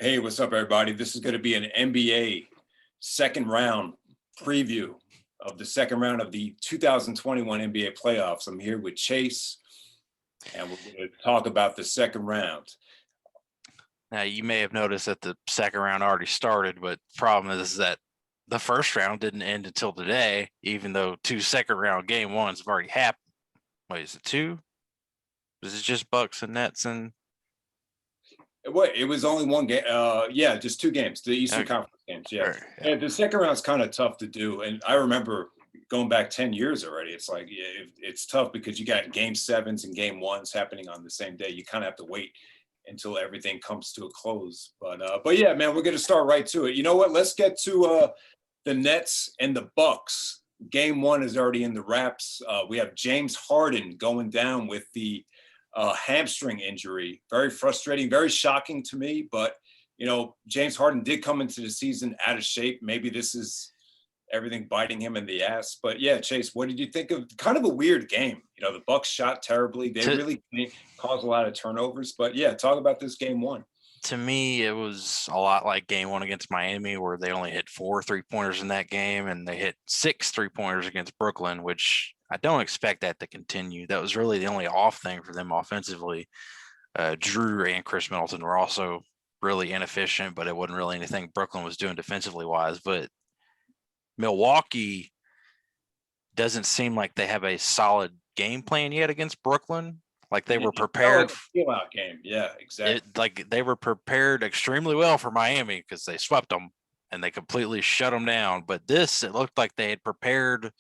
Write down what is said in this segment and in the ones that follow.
Hey, what's up, everybody? This is going to be an NBA second round preview of the second round of the 2021 NBA playoffs. I'm here with Chase, and we're going to talk about the second round. Now, you may have noticed that the second round already started, but the problem is that the first round didn't end until today, even though two second round game ones have already happened. Wait, is it two? Is it just Bucks and Nets and It was only one game. Yeah, just two games, the Eastern okay. Conference games. Yeah. Right, yeah. And the second round's kind of tough to do. And I remember going back 10 years already. It's like, yeah, it's tough because you got game sevens and game ones happening on the same day. You kind of have to wait until everything comes to a close. But yeah, man, we're gonna start right to it. You know what? Let's get to the Nets and the Bucks. Game one is already in the wraps. We have James Harden going down with the hamstring injury. Very frustrating, very shocking to me. But James Harden did come into the season out of shape. Maybe this is everything biting him in the ass. But yeah, Chase, what did you think of kind of a weird game? The Bucks shot terribly. They really caused a lot of turnovers. But yeah, talk about this game one. To me, it was a lot like game one against Miami, where they only hit 4 3-pointers in that game, and they hit 6 3-pointers against Brooklyn, which I don't expect that to continue. That was really the only off thing for them offensively. Drew and Chris Middleton were also really inefficient, but it wasn't really anything Brooklyn was doing defensively wise. But Milwaukee doesn't seem like they have a solid game plan yet against Brooklyn. Like they were prepared. Like game. Yeah, exactly. Like they were prepared extremely well for Miami because they swept them and they completely shut them down. But it looked like they had prepared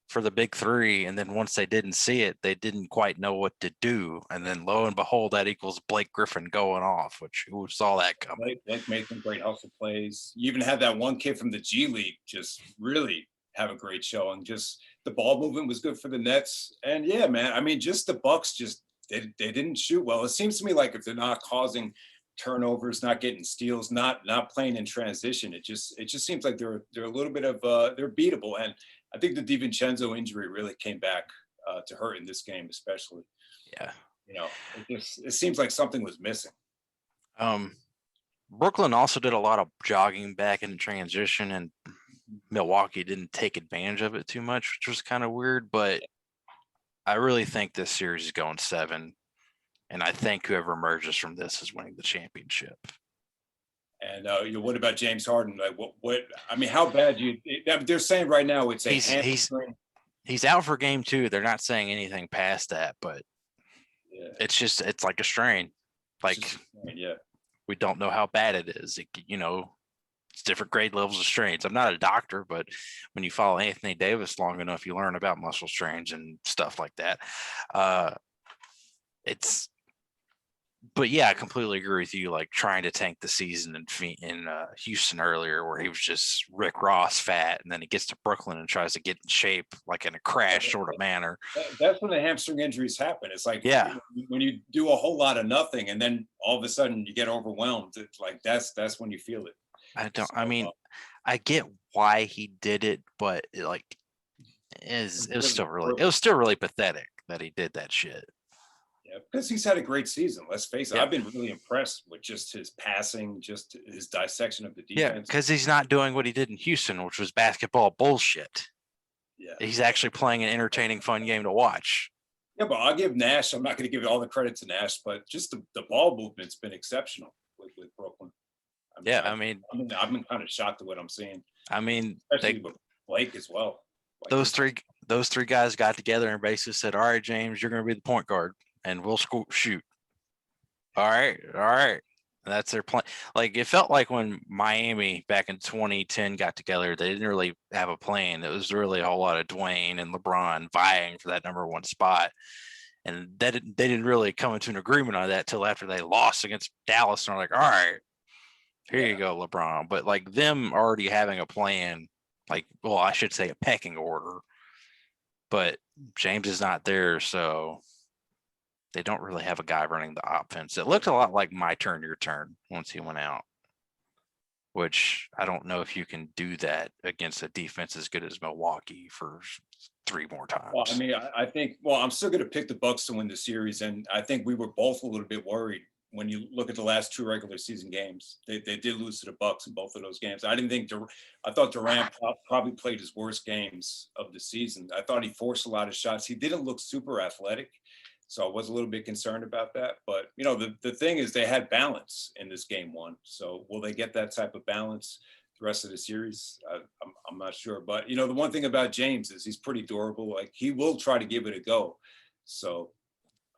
for the big three. And then once they didn't see it, they didn't quite know what to do. And then lo and behold, that equals Blake Griffin going off, which who saw that coming? Blake made some great hustle plays. You even had that one kid from the G League just really have a great show. And just the ball movement was good for the Nets. And yeah, man, I mean, just the Bucks they didn't shoot well. It seems to me like if they're not causing turnovers, not getting steals, not playing in transition, it just seems like they're a little bit of they're beatable. And I think the DiVincenzo injury really came back to hurt in this game, especially. Yeah, it seems like something was missing. Brooklyn also did a lot of jogging back in transition, and Milwaukee didn't take advantage of it too much, which was kind of weird. But I really think this series is going 7, and I think whoever emerges from this is winning the championship. And what about James Harden? Like, what? I mean, how bad do you? They're saying right now it's a hamstring. He's out for game 2. They're not saying anything past that, but yeah. It's like a strain. Like, yeah, we don't know how bad it is. It's different grade levels of strains. I'm not a doctor, but when you follow Anthony Davis long enough, you learn about muscle strains and stuff like that. But yeah, I completely agree with you. Like trying to tank the season in Houston earlier, where he was just Rick Ross fat, and then he gets to Brooklyn and tries to get in shape, like in a crash sort of manner. That's when the hamstring injuries happen. It's like when you do a whole lot of nothing, and then all of a sudden you get overwhelmed. It's like that's when you feel it. I get why he did it, but it was still really pathetic that he did that shit. Yeah, because he's had a great season. Let's face it. Yeah. I've been really impressed with just his passing, just his dissection of the defense. Yeah, because he's not doing what he did in Houston, which was basketball bullshit. Yeah, he's actually playing an entertaining, fun game to watch. Yeah, but I'll give Nash. I'm not going to give all the credit to Nash, but just the ball movement's been exceptional with Brooklyn. I've been kind of shocked at what I'm seeing. I mean, especially with Blake as well. Those three guys got together and basically said, "All right, James, you're going to be the point guard, and we'll shoot." All right. And that's their plan. Like it felt like when Miami back in 2010 got together, they didn't really have a plan. It was really a whole lot of Dwayne and LeBron vying for that number 1 spot. And they didn't really come into an agreement on that till after they lost against Dallas. And they're like, all right, here you go, LeBron. But like them already having a plan, I should say a pecking order. But James is not there, so they don't really have a guy running the offense. It looked a lot like My Turn, Your Turn once he went out, which I don't know if you can do that against a defense as good as Milwaukee for 3 more times. Well, I mean, I think, I'm still going to pick the Bucks to win the series. And I think we were both a little bit worried when you look at the last 2 regular season games, they did lose to the Bucks in both of those games. I thought Durant probably played his worst games of the season. I thought he forced a lot of shots. He didn't look super athletic, so I was a little bit concerned about that. But the thing is, they had balance in this game 1. So will they get that type of balance the rest of the series? I'm not sure. But the one thing about James is he's pretty durable. Like, he will try to give it a go. So.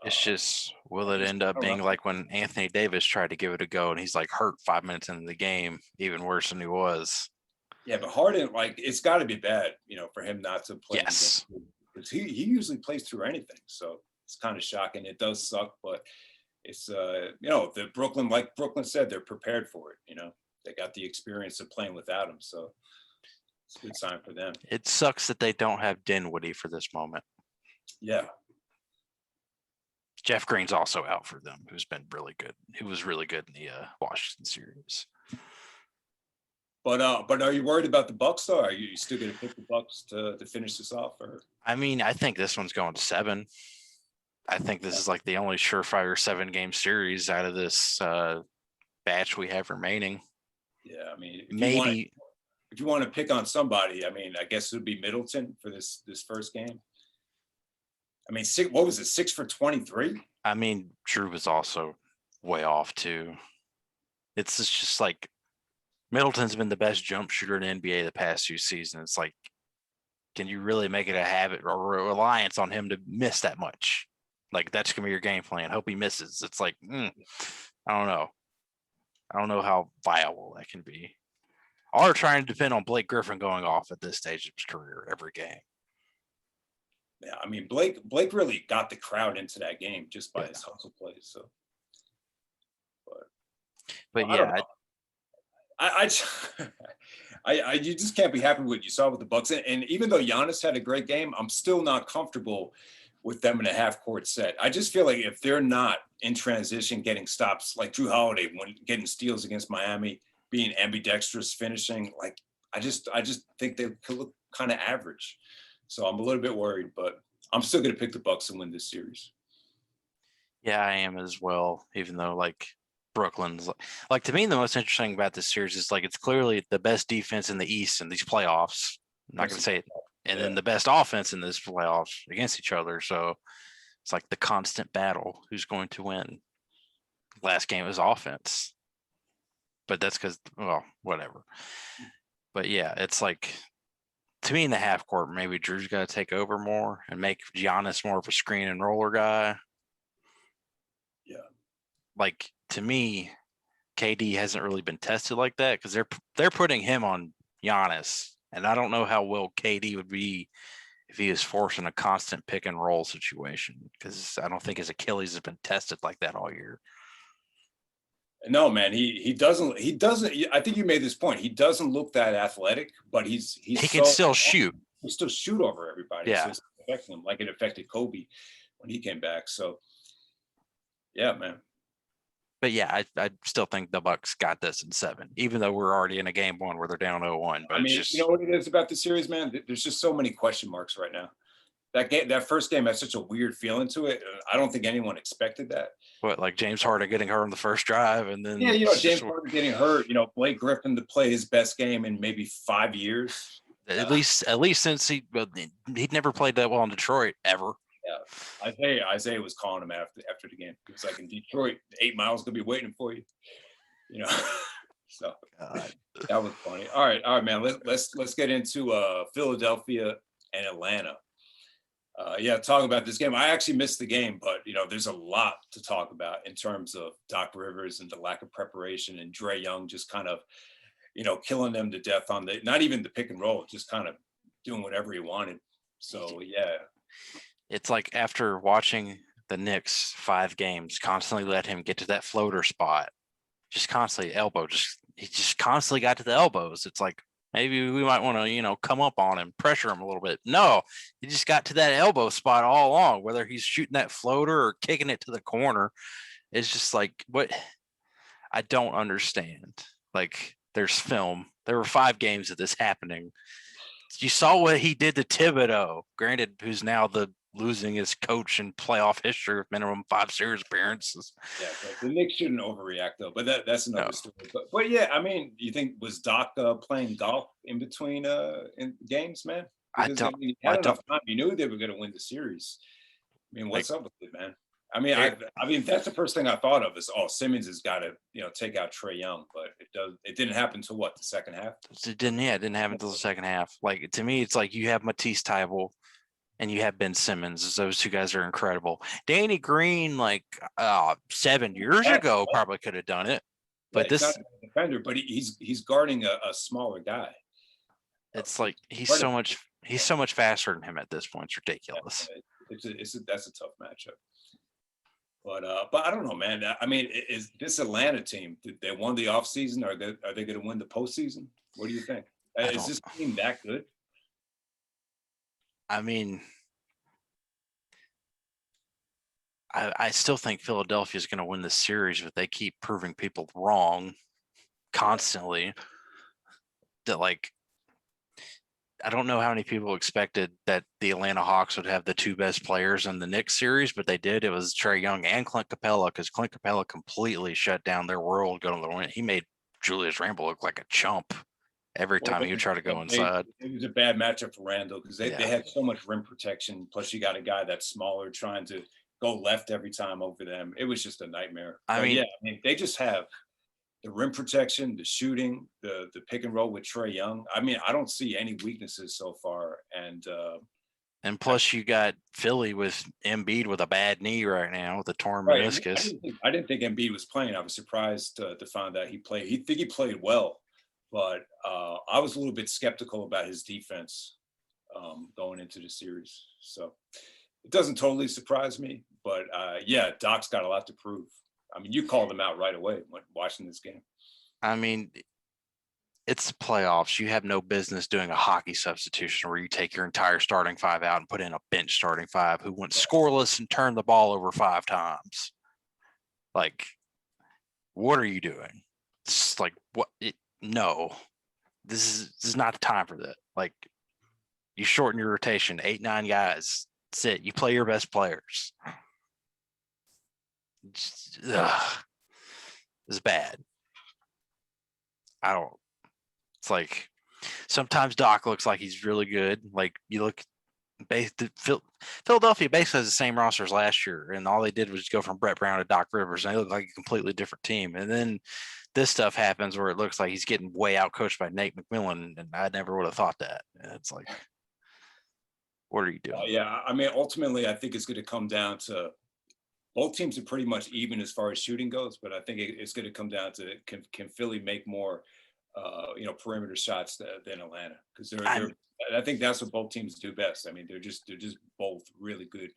It's just, will it end up being like when Anthony Davis tried to give it a go and he's like hurt 5 minutes into the game, even worse than he was? Yeah, but Harden, like, it's got to be bad, for him not to play. Yes. Because he usually plays through anything. So it's kind of shocking. It does suck, but it's, the Brooklyn, like Brooklyn said, they're prepared for it. They got the experience of playing without him. So it's a good sign for them. It sucks that they don't have Dinwiddie for this moment. Yeah. Jeff Green's also out for them, who's been really good. He was really good in the Washington series. But are you worried about the Bucks though? Are you still going to pick the Bucks to finish this off? Or I mean, I think this one's going to 7. I think this is like the only surefire 7-game series out of this batch we have remaining. Yeah, I mean, if you want to pick on somebody, I mean, I guess it would be Middleton for this first game. I mean, what was it, 6 for 23? I mean, Drew was also way off too. It's just like Middleton's been the best jump shooter in the NBA the past 2 seasons. It's like, can you really make it a habit or a reliance on him to miss that much? Like, that's gonna be your game plan. Hope he misses. It's like, I don't know. I don't know how viable that can be. Or trying to depend on Blake Griffin going off at this stage of his career every game. Yeah, I mean, Blake really got the crowd into that game just by his hustle plays. So, but yeah, you just can't be happy with what you saw with the Bucks. And even though Giannis had a great game, I'm still not comfortable with them in a half-court set. I just feel like if they're not in transition, getting stops like Drew Holiday when getting steals against Miami, being ambidextrous finishing, like I just think they could look kind of average. So I'm a little bit worried, but I'm still going to pick the Bucks and win this series. Yeah, I am as well. Even though like Brooklyn's like to me, the most interesting about this series is like it's clearly the best defense in the East in these playoffs. I'm not going to say it, and then the best offense in this playoffs against each other. So it's like the constant battle: who's going to win? Last game was offense, but that's because whatever. But yeah, it's like. To me, in the half court, maybe Drew's got to take over more and make Giannis more of a screen and roller guy. Yeah. Like, to me, KD hasn't really been tested like that because they're putting him on Giannis. And I don't know how well KD would be if he is forced in a constant pick and roll situation because I don't think his Achilles has been tested like that all year. No, man, he doesn't. I think you made this point. He doesn't look that athletic, but he can still shoot. He still shoot over everybody. Yeah, so it's affecting him like it affected Kobe when he came back. So, yeah, man. But yeah, I still think the Bucks got this in 7, even though we're already in a game 1 where they're down 0-1. But I mean, you know what it is about the series, man? There's just so many question marks right now. That first game has such a weird feeling to it. I don't think anyone expected that. What, like James Harden getting hurt on the first drive, and then James Harden getting hurt. Blake Griffin to play his best game in maybe 5 years. At least since he'd never played that well in Detroit ever. Yeah, Isaiah was calling him after the game. He was like, in Detroit, 8 miles gonna be waiting for you. So that was funny. All right, man. Let's get into Philadelphia and Atlanta. Talk about this game. I actually missed the game, but there's a lot to talk about in terms of Doc Rivers and the lack of preparation, and Dre Young just kind of, killing them to death on not even the pick and roll, just kind of doing whatever he wanted. So it's like after watching the Knicks 5 games, constantly let him get to that floater spot, just constantly he just constantly got to the elbows. It's like, maybe we might want to, come up on him, pressure him a little bit. No, he just got to that elbow spot all along, whether he's shooting that floater or kicking it to the corner. It's just like, what? I don't understand. Like, there's film. There were 5 games of this happening. You saw what he did to Thibodeau, granted, who's now the losing his coach in playoff history with minimum 5 series appearances. Yeah, the Knicks shouldn't overreact though, but that's No, another story. But yeah, I mean, you think was Doc playing golf in between in games, man? I Because I don't. mean, he I had don't enough time. He knew they were going to win the series. I mean, like. what's up with it, man? I mean, It, I mean, that's the first thing I thought of is, oh, Simmons has got to, take out Trae Young, but it didn't happen until what, the second half? it didn't. Yeah, it didn't happen until the second half. Like to me, it's like you have Matisse Thybulle and you have Ben Simmons. Those two guys are incredible. Danny Green, like 7 years ago, probably could have done it. Yeah, But he's not this, a defender, but he's guarding a smaller guy. it's like he's so much faster than him at this point. It's ridiculous. That's a tough matchup. But I don't know, man. I mean, is this Atlanta team? They won the offseason? Are they going to win the postseason? What do you think? Is this team that good? I mean, I still think Philadelphia is going to win this series, but they keep proving people wrong constantly. That like, I don't know how many people expected that the Atlanta Hawks would have the two best players in the Knicks series, but they did. It was Trae Young and Clint Capella, because Clint Capella completely shut down their world going to the win. He made Julius Randle look like a chump every time he would try to go inside. It was a bad matchup for Randle because they had so much rim protection. Plus, you got a guy that's smaller trying to go left every time over them. It was just a nightmare. I mean, they just have the rim protection, the shooting, the pick and roll with Trae Young. I mean, I don't see any weaknesses so far. And plus, you got Philly with Embiid with a bad knee right now with a torn meniscus. I didn't think Embiid was playing. I was surprised to find out he played. He played well, but I was a little bit skeptical about his defense going into the series. So it doesn't totally surprise me, but yeah, Doc's got a lot to prove. I mean, you called them out right away when watching this game. I mean, it's the playoffs. You have no business doing a hockey substitution where you take your entire starting five out and put in a bench starting five who went scoreless and turned the ball over 5 times. Like, what are you doing? It's like, what? No, this is not the time for that. Like, you shorten your rotation, 8, 9 guys. That's it. You play your best players. It's bad. It's like sometimes Doc looks like he's really good. Like you look, Philadelphia basically has the same roster as last year, and all they did was go from Brett Brown to Doc Rivers, and they look like a completely different team. And then this stuff happens where it looks like he's getting way out coached by Nate McMillan, and I never would have thought that. And it's like, what are you doing? Yeah, I mean, ultimately, I think it's going to come down to both teams are pretty much even as far as shooting goes, but I think it's going to come down to can Philly make more, perimeter shots than Atlanta, because I think that's what both teams do best. I mean, they're just both really good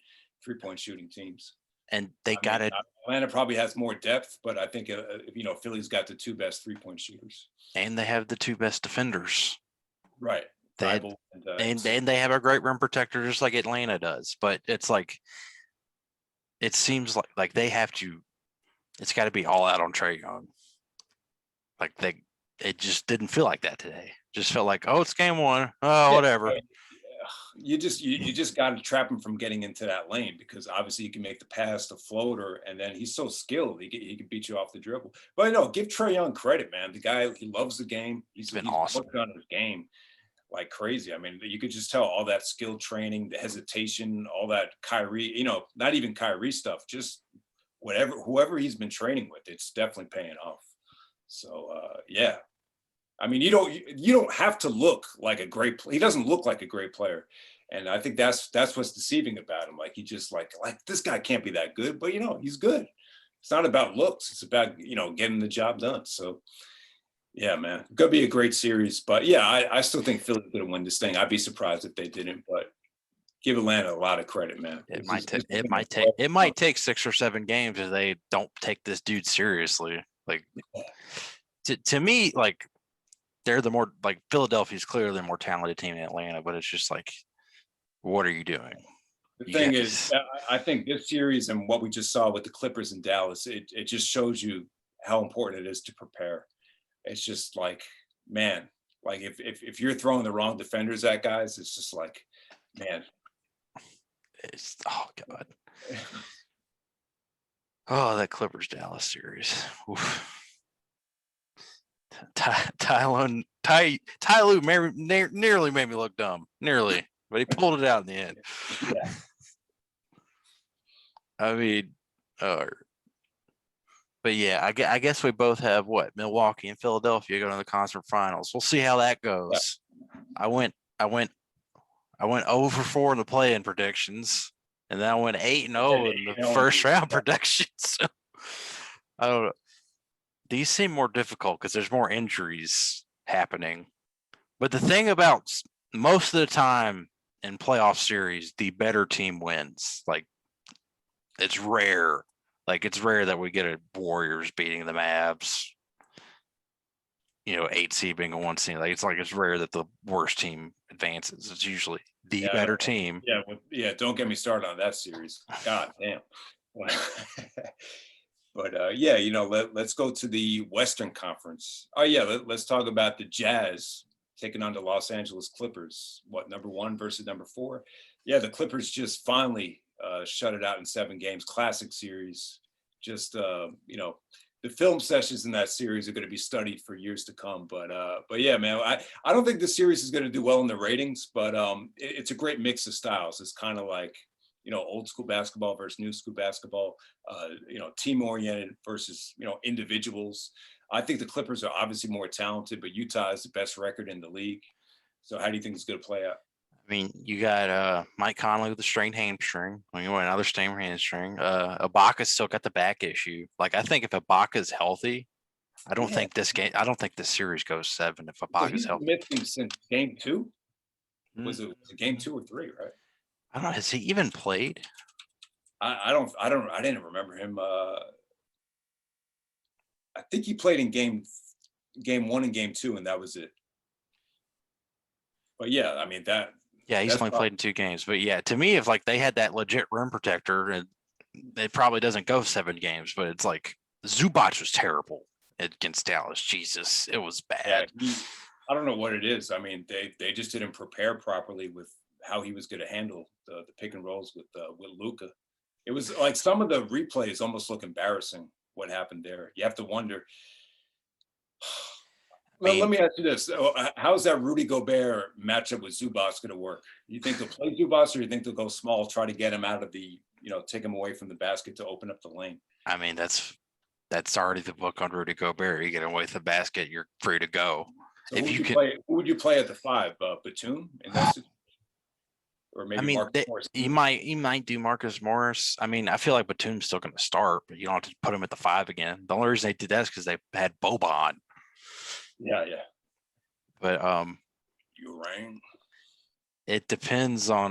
3-point shooting teams. And they got it. Atlanta probably has more depth, but I think Philly's got the 2 best 3-point shooters, and they have the 2 best defenders. Right. And they have a great rim protector, just like Atlanta does. But it's like, it seems like they have to. It's got to be all out on Trae Young. Like it just didn't feel like that today. Just felt like, oh, it's game 1. Oh, whatever. You just got to trap him from getting into that lane, because obviously you can make the pass, the floater, and then he's so skilled he can beat you off the dribble. But no, give Trae Young credit, man. The guy, he loves the game. He's been awesome. Worked on his game like crazy. I mean, you could just tell all that skill training, the hesitation, all that Kyrie, not even Kyrie stuff, just whoever he's been training with, it's definitely paying off. So yeah, I mean, you don't have to look like a great. He doesn't look like a great player, and I think that's what's deceiving about him. Like he just like this guy can't be that good, but he's good. It's not about looks. It's about getting the job done. So yeah, man, gonna be a great series. But yeah, I still think Philly's gonna win this thing. I'd be surprised if they didn't, but give Atlanta a lot of credit, man. It might take 6 or 7 games if they don't take this dude seriously. Like to me, like they're the more like Philadelphia's clearly the more talented team than Atlanta, but it's just like, what are you doing? The thing is, I think this series and what we just saw with the Clippers in Dallas, it just shows you how important it is to prepare. It's just like, man, like if you're throwing the wrong defenders at guys, it's just like, man. It's, oh God. Oh, that Clippers Dallas series. Oof. Ty Lue nearly made me look dumb. Nearly, but he pulled it out in the end. Yeah. I mean, but yeah, I guess we both have what, Milwaukee and Philadelphia going to the conference finals. We'll see how that goes. Yeah. I went 0 for 4 in the play-in predictions, and then I went 8-0 in the first round predictions. So, I don't know. These seem more difficult because there's more injuries happening. But the thing about most of the time in playoff series, the better team wins. Like, it's rare. Like, it's rare that we get a Warriors beating the Mavs. 8 seed being a 1 seed. Like, it's rare that the worst team advances. It's usually the better team. Yeah, don't get me started on that series. God damn. But yeah, let's go to the Western Conference. Oh yeah, let's talk about the Jazz taking on the Los Angeles Clippers. What, number 1 versus number 4? Yeah, the Clippers just finally shut it out in 7 games. Classic series. Just the film sessions in that series are going to be studied for years to come. But yeah, man, I don't think the series is going to do well in the ratings, but it's a great mix of styles. It's kind of like, old school basketball versus new school basketball, team oriented versus, individuals. I think the Clippers are obviously more talented, but Utah is the best record in the league. So how do you think it's going to play out? I mean, you got Mike Conley with a strained hamstring. Another strained hamstring. Ibaka's still got the back issue. Like, I think if Ibaka's healthy, I don't think this series goes 7 if Ibaka's healthy. Missing since game 2. Was it game 2 or 3, right? I don't know. Has he even played? I didn't remember him. I think he played in game 1 and game 2, and that was it. But yeah, I mean that. Yeah, he's only played in 2 games. But yeah, to me, if like they had that legit rim protector, and it probably doesn't go 7 games. But it's like Zubac was terrible against Dallas. Jesus, it was bad. Yeah, I don't know what it is. I mean, they just didn't prepare properly with how he was going to handle the pick and rolls with Luka. It was like some of the replays almost look embarrassing. What happened there? You have to wonder. Let me ask you this: how's that Rudy Gobert matchup with Zubac going to work? You think they'll play Zubac, or you think they'll go small, try to get him out of the, take him away from the basket to open up the lane? I mean, that's already the book on Rudy Gobert. You get away with the basket, you're free to go. So who would you play at the 5? Batum in that situation? Or maybe he might do Marcus Morris. I mean, I feel like Batum's still going to start, but you don't have to put him at the 5 again. The only reason they did that is because they had Boban. Yeah. But you rang. It depends on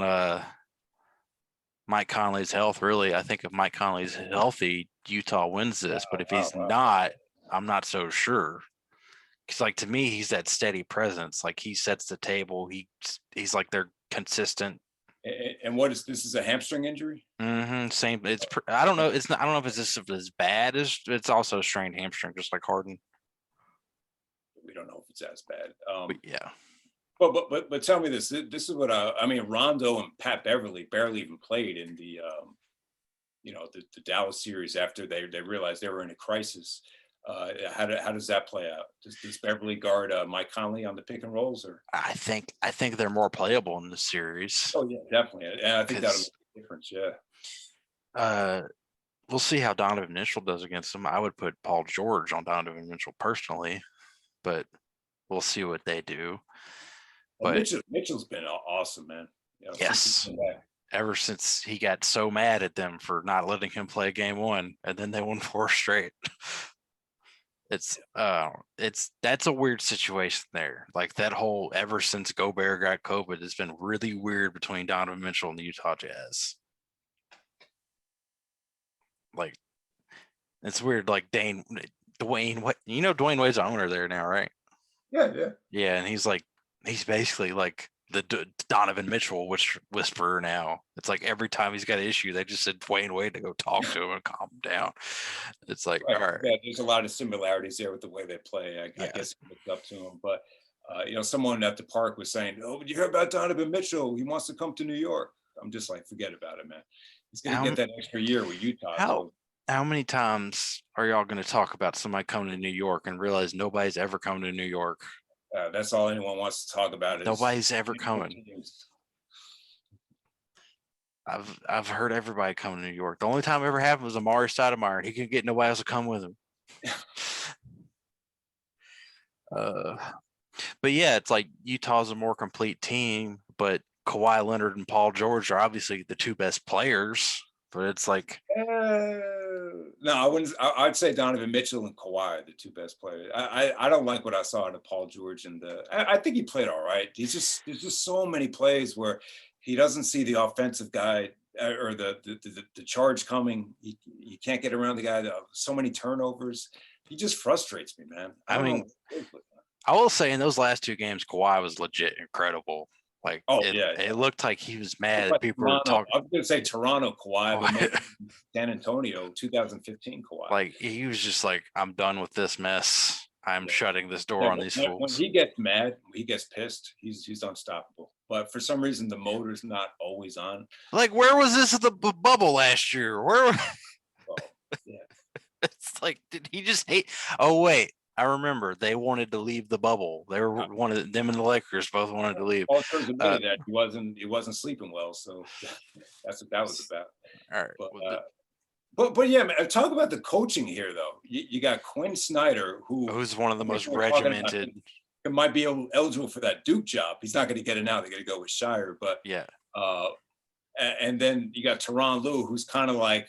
Mike Conley's health. Really, I think if Mike Conley's healthy, Utah wins this. But if he's not, I'm not so sure. Because, like, to me, he's that steady presence. Like, he sets the table. He's like they're consistent. And what is this? Is a hamstring injury? Mm-hmm. Same. I don't know. It's not. I don't know if it's just as bad as it's also a strained hamstring, just like Harden. We don't know if it's as bad. But yeah. But tell me this. This is what I mean. Rondo and Pat Beverly barely even played in the the Dallas series after they realized they were in a crisis. How does that play out? Does Beverly guard Mike Conley on the pick and rolls, or? I think they're more playable in the series. Oh yeah, definitely, and I think that'll make a difference. Yeah. We'll see how Donovan Mitchell does against them. I would put Paul George on Donovan Mitchell personally, but we'll see what they do. Well, Mitchell's been awesome, man. Yes. Ever since he got so mad at them for not letting him play game 1, and then they won 4 straight. That's a weird situation there. Like, that whole ever since Gobert got COVID has been really weird between Donovan Mitchell and the Utah Jazz. Like, it's weird. Like Dwayne, what Dwayne Wade's the owner there now, right? Yeah, and he's basically like the Donovan Mitchell whisperer now. It's like every time he's got an issue, they just said Dwayne Wade to go talk to him and calm him down. It's like, all right. Yeah, there's a lot of similarities there with the way they play. I guess he looked up to him, but someone at the park was saying, "Oh, did you hear about Donovan Mitchell? He wants to come to New York." I'm just like, forget about it, man. He's gonna get that extra year with Utah. How many times are y'all going to talk about somebody coming to New York and realize nobody's ever coming to New York? That's all anyone wants to talk about. Nobody's ever coming. I've heard everybody come to New York. The only time it ever happened was Amari Stoudemire, and he couldn't get nobody else to come with him. But yeah, it's like Utah's a more complete team, but Kawhi Leonard and Paul George are obviously the two best players. But it's like, no, I wouldn't. I'd say Donovan Mitchell and Kawhi are the two best players. I don't like what I saw out of Paul George, and I think he played all right. There's just so many plays where he doesn't see the offensive guy or the charge coming. He can't get around the guy. So many turnovers. He just frustrates me, man. I mean, I will say in those last two games, Kawhi was legit incredible. Like, it looked like he was mad that people were talking. I was going to say Toronto Kawhi, but maybe San Antonio 2015 Kawhi. Like, he was just like, I'm done with this mess. I'm shutting this door on these fools. When he gets mad, he gets pissed, he's unstoppable. But for some reason, the motor's not always on. Like, where was this at the bubble last year? Where? It's like, did he just hate? Oh, wait. I remember they wanted to leave the bubble. They were them and the Lakers both wanted to leave. All terms admitted that he wasn't sleeping well, so that's what that was about. All right, but yeah, man, talk about the coaching here, though. You got Quinn Snyder, who's one of the most regimented. It might be eligible for that Duke job. He's not going to get it now. They're going to go with Shire, but yeah. And then you got Tyronn Lue, who's kind of like.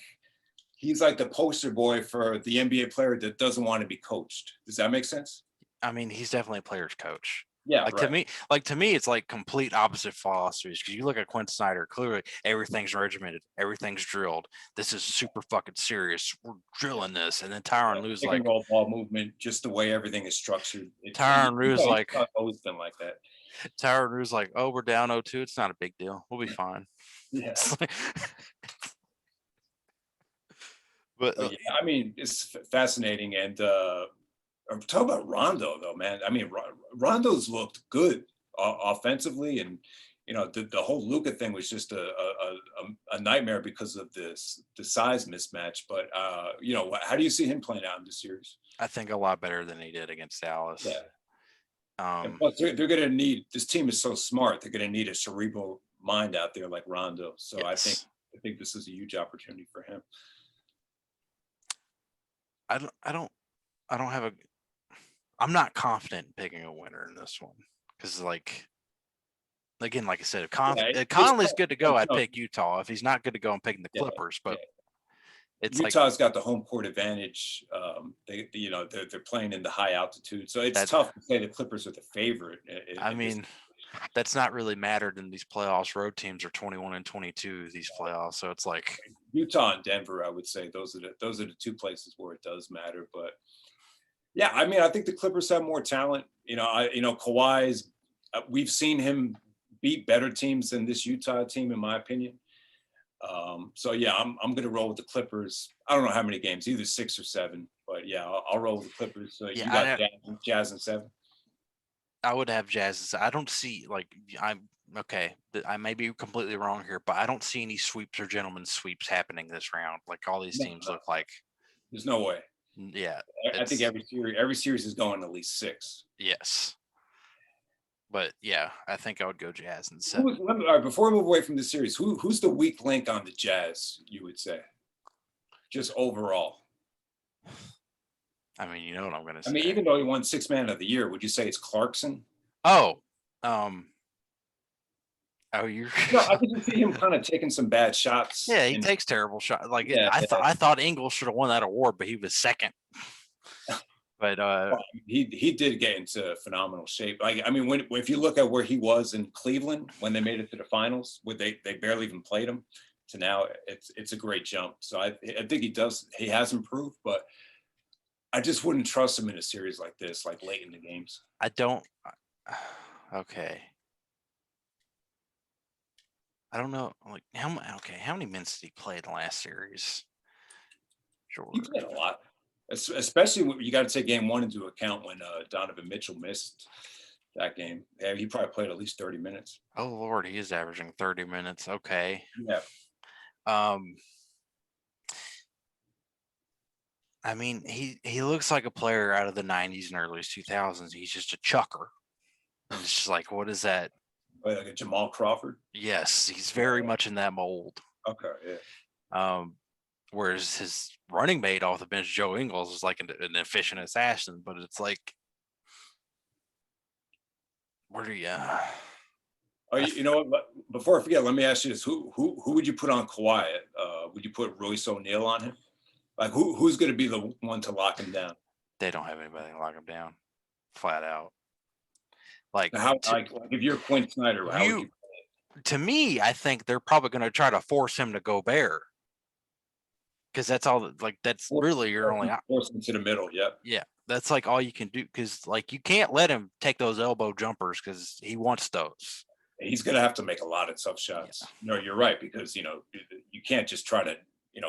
He's like the poster boy for the NBA player that doesn't want to be coached. Does that make sense? I mean, he's definitely a player's coach. Yeah. Like to me, it's like complete opposite philosophies. Because you look at Quinn Snyder, clearly everything's regimented, everything's drilled. This is super fucking serious. We're drilling this, and then Tyronn Lue's like ball movement, just the way everything is structured. Tyronn Lue's like always been like that. Tyronn Lue's like, oh, we're down 0-2. It's not a big deal. We'll be fine. Yeah. But yeah, I mean, it's fascinating. And I'm talking about Rondo, though, man. I mean, Rondo's looked good offensively, and the whole Luka thing was just a nightmare because of the size mismatch. But how do you see him playing out in this series? I think a lot better than he did against Dallas. Yeah. Plus, they're going to need. This team is so smart. They're going to need a cerebral mind out there like Rondo. So yes. I think this is a huge opportunity for him. I'm not confident in picking a winner in this one because, like I said, if Conley's good to go, I'd pick Utah. If he's not good to go, I'm picking the Clippers. But it's Utah's got the home court advantage. They're playing in the high altitude, so it's tough to say the Clippers are the favorite. That's not really mattered in these playoffs. Road teams are 21-22 these playoffs, so it's like Utah and Denver. I would say those are the two places where it does matter. But yeah, I mean, I think the Clippers have more talent. Kawhi's. We've seen him beat better teams than this Utah team, in my opinion. So yeah, I'm going to roll with the Clippers. I don't know how many games, either 6 or 7, but yeah, I'll roll with the Clippers. So you got Jazz in 7. I would have Jazz. I don't see I'm okay. I may be completely wrong here, but I don't see any sweeps or gentlemen's sweeps happening this round. Like all these teams look like. There's no way. Yeah, I think every series is going at least 6. Yes, but yeah, I think I would go Jazz in 7. All right, before we move away from the series, who's the weak link on the Jazz? You would say, just overall. I mean, you know what I'm going to say. I mean, even though he won 6th Man of the Year, would you say it's Clarkson? Oh, you're. No, I could see him kind of taking some bad shots. Yeah, he takes terrible shots. Like I thought Ingles should have won that award, but he was 2nd. But he did get into phenomenal shape. Like, I mean, if you look at where he was in Cleveland when they made it to the finals, where they barely even played him, to now it's a great jump. So I think he has improved, but I just wouldn't trust him in a series like this, like late in the games. I don't. Okay. I don't know. Like how many minutes did he play in the last series? Sure. He played a lot, especially when you got to take game 1 into account when Donovan Mitchell missed that game. Yeah, he probably played at least 30 minutes. Oh Lord, he is averaging 30 minutes. Okay. Yeah. I mean, he looks like a player out of the 90s and early 2000s. He's just a chucker. And it's just like, what is that? Like a Jamal Crawford. Yes, he's very much in that mold. Okay, yeah. Whereas his running mate off the bench, Joe Ingles, is like an efficient assassin. But it's like, where do you? Oh, you know what? Before I forget, let me ask you this: Who would you put on Kawhi? Would you put Royce O'Neal on him? Like who's going to be the one to lock him down? They don't have anybody to lock him down, flat out. Like like if you're Quinn Snyder, how would you? To me, I think they're probably going to try to force him to go Bear. Because that's all. Like that's really your only force him to the middle. Yep. Yeah, that's like all you can do. Because like you can't let him take those elbow jumpers because he wants those. He's going to have to make a lot of tough shots. Yeah. No, you're right, because you can't just try to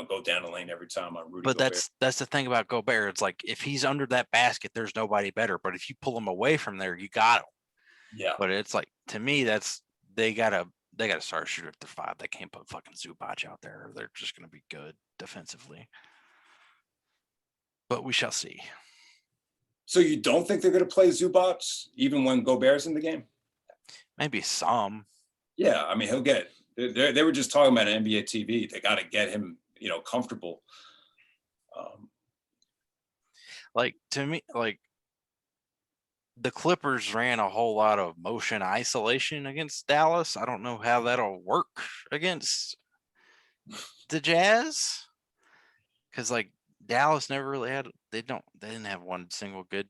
go down the lane every time on Rudy. But that's the thing about Gobert. It's like if he's under that basket, there's nobody better. But if you pull him away from there, you got him. Yeah. But it's like, to me, that's they gotta start a shooter at the 5. They can't put fucking Zubac out there. They're just gonna be good defensively. But we shall see. So you don't think they're gonna play Zubac even when Gobert's in the game? Maybe some. Yeah, I mean he'll get. They were just talking about NBA TV. They got to get him, comfortable. Like to me, like the Clippers ran a whole lot of motion isolation against Dallas. I don't know how that'll work against the Jazz, because like Dallas never really had. They didn't have one single good.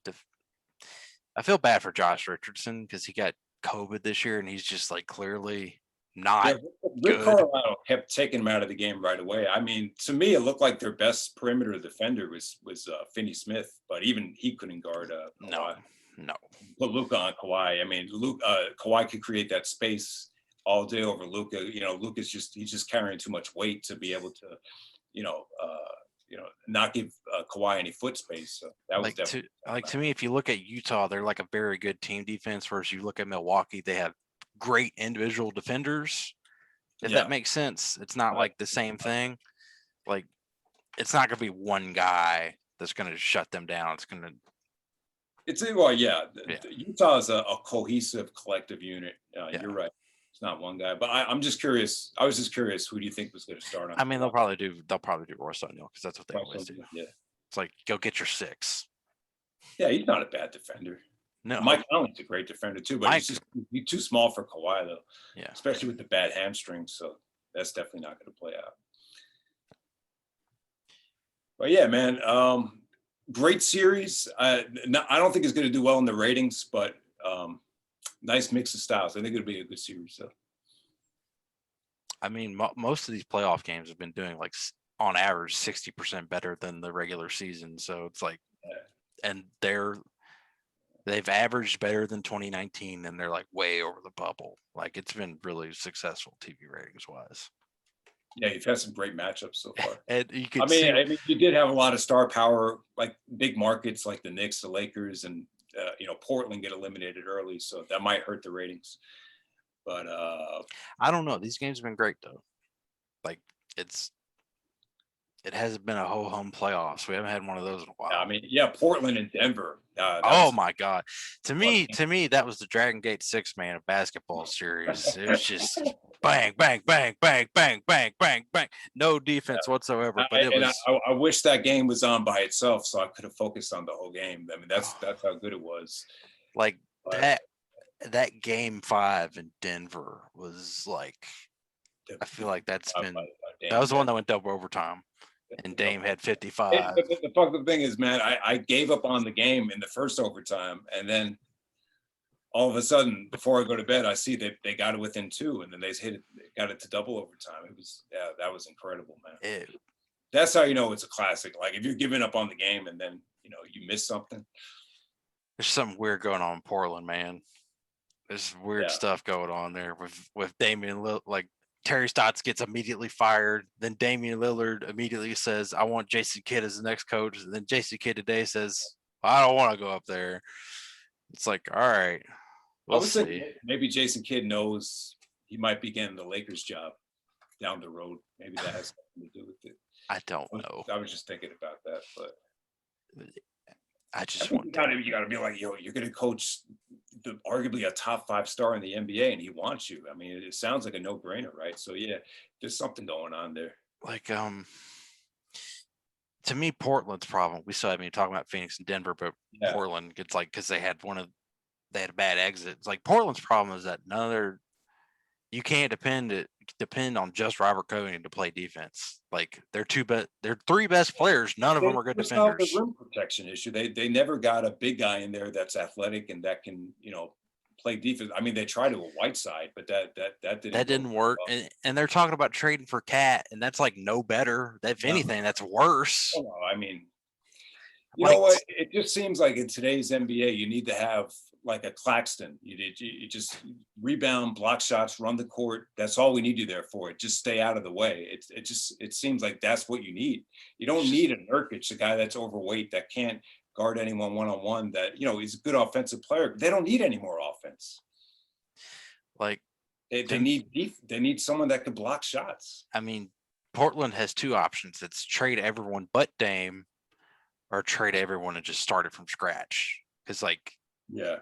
I feel bad for Josh Richardson because he got COVID this year and he's just like clearly not. Rick Carlisle kept taking him out of the game right away. I mean, to me, it looked like their best perimeter defender was Finney Smith, but even he couldn't guard Kawhi. No. Put Luka on Kawhi. I mean, Kawhi could create that space all day over Luka. Luka's he's just carrying too much weight to be able to, not give Kawhi any foot space. So that was definitely to me. If you look at Utah, they're like a very good team defense. Whereas you look at Milwaukee, they have great individual defenders. If that makes sense, it's not like the same thing. Like it's not going to be one guy that's going to shut them down. It's going to. Utah is a cohesive collective unit. You're right. It's not one guy, but I'm just curious. I was just curious. Who do you think was going to start on? I mean, they'll probably do Royce O'Neal because that's what they always do. Yeah, it's like go get your 6. Yeah, he's not a bad defender. No, Mike Conley's a great defender too, but he's too small for Kawhi though. Yeah, especially with the bad hamstrings. So that's definitely not going to play out. But yeah, man, great series. I don't think it's going to do well in the ratings, but nice mix of styles. I think it'll be a good series. So, I mean, most of these playoff games have been doing like on average 60% better than the regular season. So it's like, and they've averaged better than 2019, and they're like way over the bubble. Like it's been really successful TV ratings wise. Yeah, you've had some great matchups so far. And you could you did have a lot of star power, like big markets like the Knicks, the Lakers, and Portland get eliminated early, so that might hurt the ratings. But I don't know. These games have been great though. Like it hasn't been a whole home playoffs. We haven't had one of those in a while. I mean, Portland and Denver. My God. To me, that was the Dragon Gate 6-man of basketball series. It was just bang, bang, bang, bang, bang, bang, bang, bang. No defense whatsoever. But I wish that game was on by itself so I could have focused on the whole game. I mean, that's how good it was. Like that game 5 in Denver was like, I feel like that was the one that went double overtime. And Dame had 55. The fucking thing is, man, I gave up on the game in the first overtime, and then all of a sudden, before I go to bed, I see that they got it within 2, and then they got it to double overtime. It was that was incredible, man. That's how you know it's a classic. Like if you're giving up on the game and then you miss something. There's something weird going on in Portland, man. There's weird stuff going on there with Damian Lillard. Like Terry Stotts gets immediately fired. Then Damian Lillard immediately says, I want Jason Kidd as the next coach. And then Jason Kidd today says, I don't want to go up there. It's like, all right. We'll was see. thinking maybe Jason Kidd knows he might be getting the Lakers job down the road. Maybe that has something to do with it. I don't know. I was just thinking about that, but I I just think want you gotta be like, you're gonna coach arguably a top 5 star in the NBA, and he wants you. I mean, it sounds like a no brainer, right? So yeah, there's something going on there. like to me, Portland's problem. We still haven't been talking about Phoenix and Denver, but Yeah. Portland, it's like because they had a bad exit. It's like Portland's problem is that you can't depend on just Robert Covington to play defense. Like their 3 best players, none of them are good They solved defenders. the rim protection issue. They never got a big guy in there that's athletic and that can, play defense. I mean, they tried to a Whiteside, but that Didn't work. well. And they're talking about trading for Cat, and that's like no better. If No. anything, that's worse. Oh, no, I mean, you Like- know what? It just seems like in today's NBA, you need to have like a Claxton. You just rebound, block shots, run the court. That's all we need you there for. Just stay out of the way. It seems like that's what you need. You don't need a Nurkic, a guy that's overweight that can't guard anyone one-on-one. That he's a good offensive player. They don't need any more offense. Like they need someone that could block shots. I mean, Portland has 2 options. It's trade everyone but Dame, or trade everyone and just start it from scratch. Because Yeah.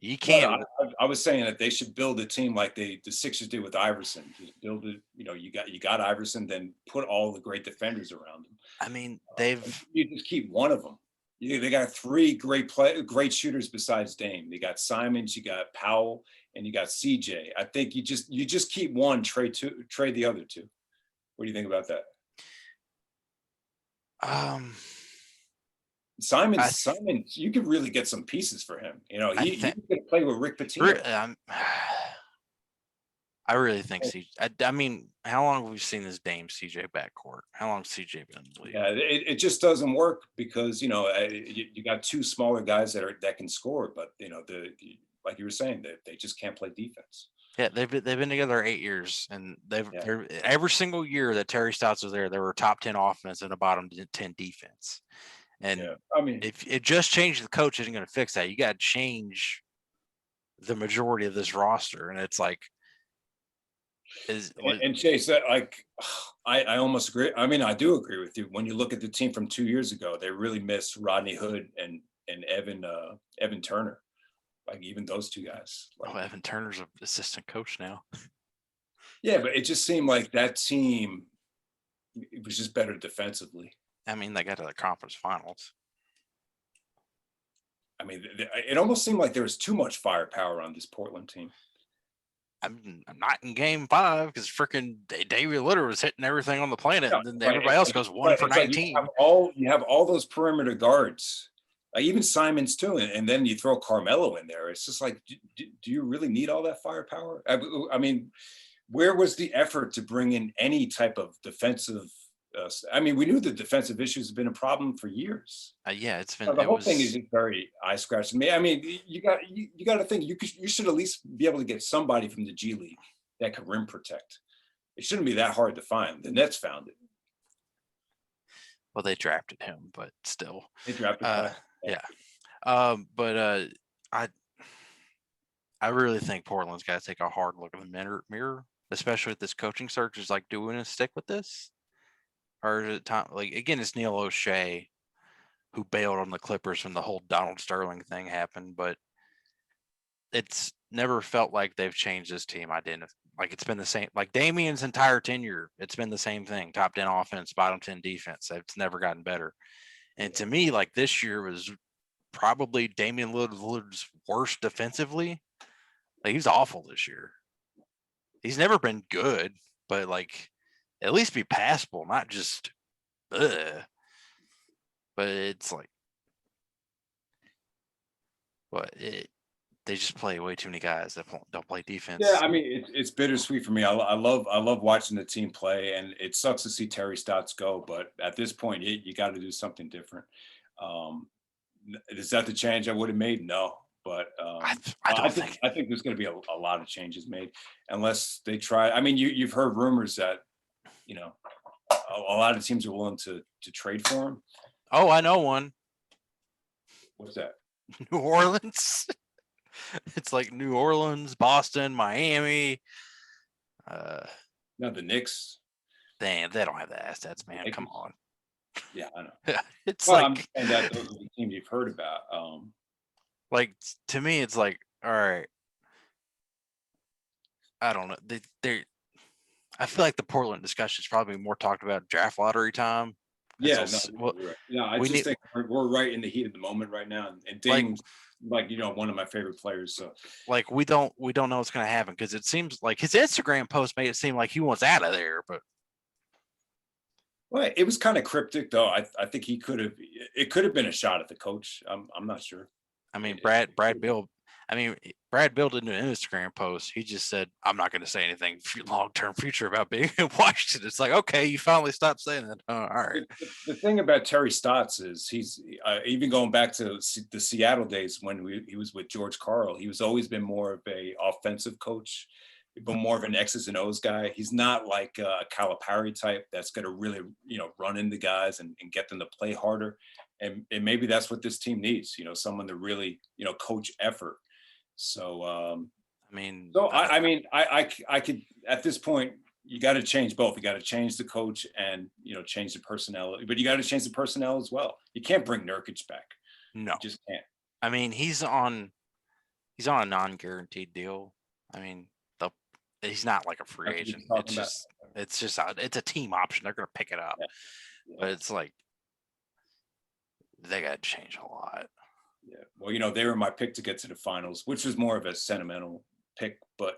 you can't. I was saying that they should build a team like the Sixers did with Iverson. Just build it. You got Iverson, then put all the great defenders around him. I mean, you just keep one of them. They got 3 great shooters besides Dame. They got Simons, you got Powell, and you got CJ. I think you just keep one, trade the other 2. What do you think about that? Simons, you could really get some pieces for him. He could play with Rick Pitino. I really think I mean, how long have we seen this Dame CJ backcourt? How long has CJ been in the league? Yeah, it just doesn't work because you got 2 smaller guys that can score, but like you were saying, they just can't play defense. Yeah, they've been together 8 years, and they're every single year that Terry Stotts was there, they were top 10 offense and a bottom 10 defense. And I mean, if it just changed the coach isn't going to fix that. You got to change the majority of this roster, and it's like. And Chase, I almost agree. I mean, I do agree with you. When you look at the team from 2 years ago, they really missed Rodney Hood and Evan Turner. Like even those 2 guys. Evan Turner's an assistant coach now. Yeah, but it just seemed like that team it was just better defensively. I mean, they got to the conference finals. I mean, it almost seemed like there was too much firepower on this Portland team. I'm not in game 5 because freaking David Litter was hitting everything on the planet, and then everybody else goes 1 for 19. You have all those perimeter guards, even Simons too, and then you throw Carmelo in there. It's just like, do you really need all that firepower? I mean, where was the effort to bring in any type of defensive? I mean, we knew the defensive issues have been a problem for years. Yeah, it's been. The whole thing is very eye scratching me. I mean, you got to think you should at least be able to get somebody from the G League that could rim protect. It shouldn't be that hard to find. The Nets found it. Well, they drafted him, but still. They drafted him. Yeah. But I really think Portland's got to take a hard look in the mirror, especially with this coaching search. Is like, do we want to stick with this? Or is it time? Like, again, it's Neil O'Shea who bailed on the Clippers when the whole Donald Sterling thing happened, but it's never felt like they've changed this team. It's been the same, like Damian's entire tenure, it's been the same thing. Top 10 offense, bottom 10 defense. It's never gotten better. And to me, like this year was probably Damian Lillard's worst defensively. Like, he was awful this year. He's never been good, but like at least be passable, not just ugh. But it's like they just play way too many guys that don't play defense. Yeah, I mean, it's bittersweet for me. I love watching the team play, and it sucks to see Terry Stotts go. But at this point, you got to do something different. Is that the change I would have made? No, but I think there's going to be a lot of changes made unless they try. I mean, you've heard rumors that a lot of teams are willing to trade for him. Oh, I know one. What's that? New Orleans. It's like New Orleans, Boston, Miami. No, the Knicks. Damn, they don't have the assets, The man. Come Lakers. on. Yeah, I know. It's Well, I'm like and that those are the teams you've heard about. like to me, it's like, all right, I don't know. They I feel like the Portland discussion is probably more talked about draft lottery time. Yeah, Until no, well, you're right. Yeah, I we just need think we're right in the heat of the moment right now, and like Dame's like one of my favorite players. So, we don't know what's gonna happen because it seems like his Instagram post made it seem like he wants out of there, but well, it was kind of cryptic though. I think he could have. It could have been a shot at the coach. I'm not sure. I mean, It, Brad Bill. I mean, Brad Bill didn't do an Instagram post. He just said, "I'm not going to say anything long term future about being in Washington." It's like, okay, you finally stopped saying that. All right. the thing about Terry Stotts is he's even going back to the Seattle days when he was with George Karl. He was always been more of a offensive coach, but more of an X's and O's guy. He's not like a Calipari type that's going to really run into guys and get them to play harder. And maybe that's what this team needs. Someone to really coach effort. So I mean, I mean I could at this point you got to change both. You got to change the coach and change the personnel, but you got to change the personnel as well. You can't bring Nurkic back. no. You just can't. I mean, he's on a non-guaranteed deal. I mean, the he's not like a free That's what agent. you're talking about. It's a team option. They're going to pick it up, Yeah. but it's like they got to change a lot. Yeah. Well, they were my pick to get to the finals, which was more of a sentimental pick. But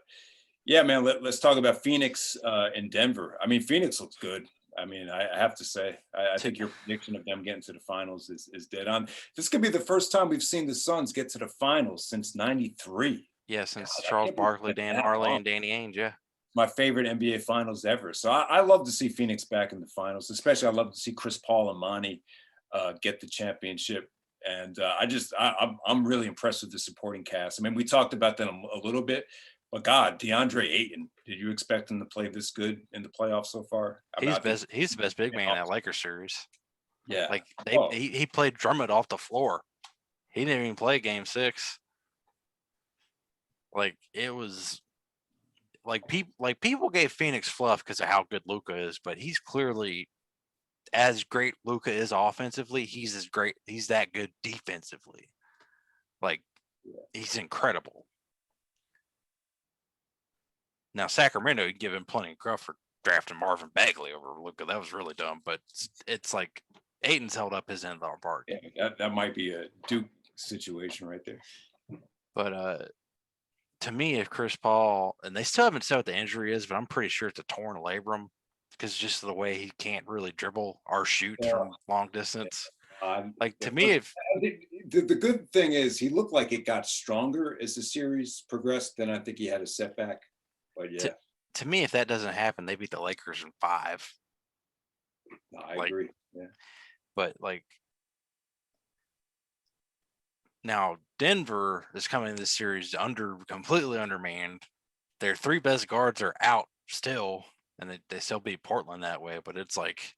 yeah, man, let's talk about Phoenix and Denver. I mean, Phoenix looks good. I mean, I have to say, I think your prediction of them getting to the finals is dead on. This could be the first time we've seen the Suns get to the finals since '93. Yeah, since God, I Charles can't believe Barkley, it's been Dan that Harley, long. and Danny Ainge. Yeah. My favorite NBA finals ever. So I love to see Phoenix back in the finals, especially I love to see Chris Paul and Monty get the championship. And I'm really impressed with the supporting cast. I mean, we talked about them a little bit, but God, DeAndre Ayton, did you expect him to play this good in the playoffs so far? I mean, I think He's the best big man in that Lakers series. yeah. Like Oh, he played Drummond off the floor. He didn't even play Game 6. Like it was people gave Phoenix fluff because of how good Luka is, but he's clearly as great Luka is offensively. He's as great. He's that good defensively. Like he's incredible. Now Sacramento, you give him plenty of gruff for drafting Marvin Bagley over Luka. That was really dumb, but it's like Aiton's held up his end of the park. yeah, that might be a Duke situation right there. But to me, if Chris Paul, and they still haven't said what the injury is, but I'm pretty sure it's a torn labrum because just the way he can't really dribble or shoot from long distance. Like to me, if the good thing is he looked like it got stronger as the series progressed, then I think he had a setback. But yeah, to me, if that doesn't happen, they beat the Lakers in 5. no, I agree. Yeah. But like now, Denver is coming in this series completely undermanned. Their 3 best guards are out still, and they still beat Portland that way. But it's like,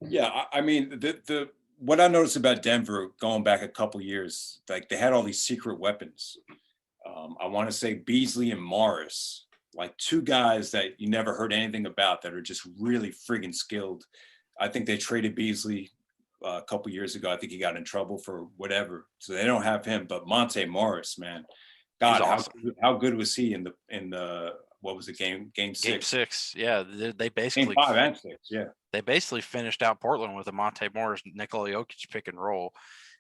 yeah, I mean the what I noticed about Denver going back a couple years, like they had all these secret weapons. I want to say Beasley and Morris, like 2 guys that you never heard anything about that are just really friggin' skilled. I think they traded Beasley a couple years ago. I think he got in trouble for whatever, so they don't have him. But Monte Morris, man, God, awesome. how good was he in the what was it game 6? Game 6, yeah, they basically Game 5 and 6, yeah. They basically finished out Portland with a Monte Morris, Nikola Jokic pick and roll.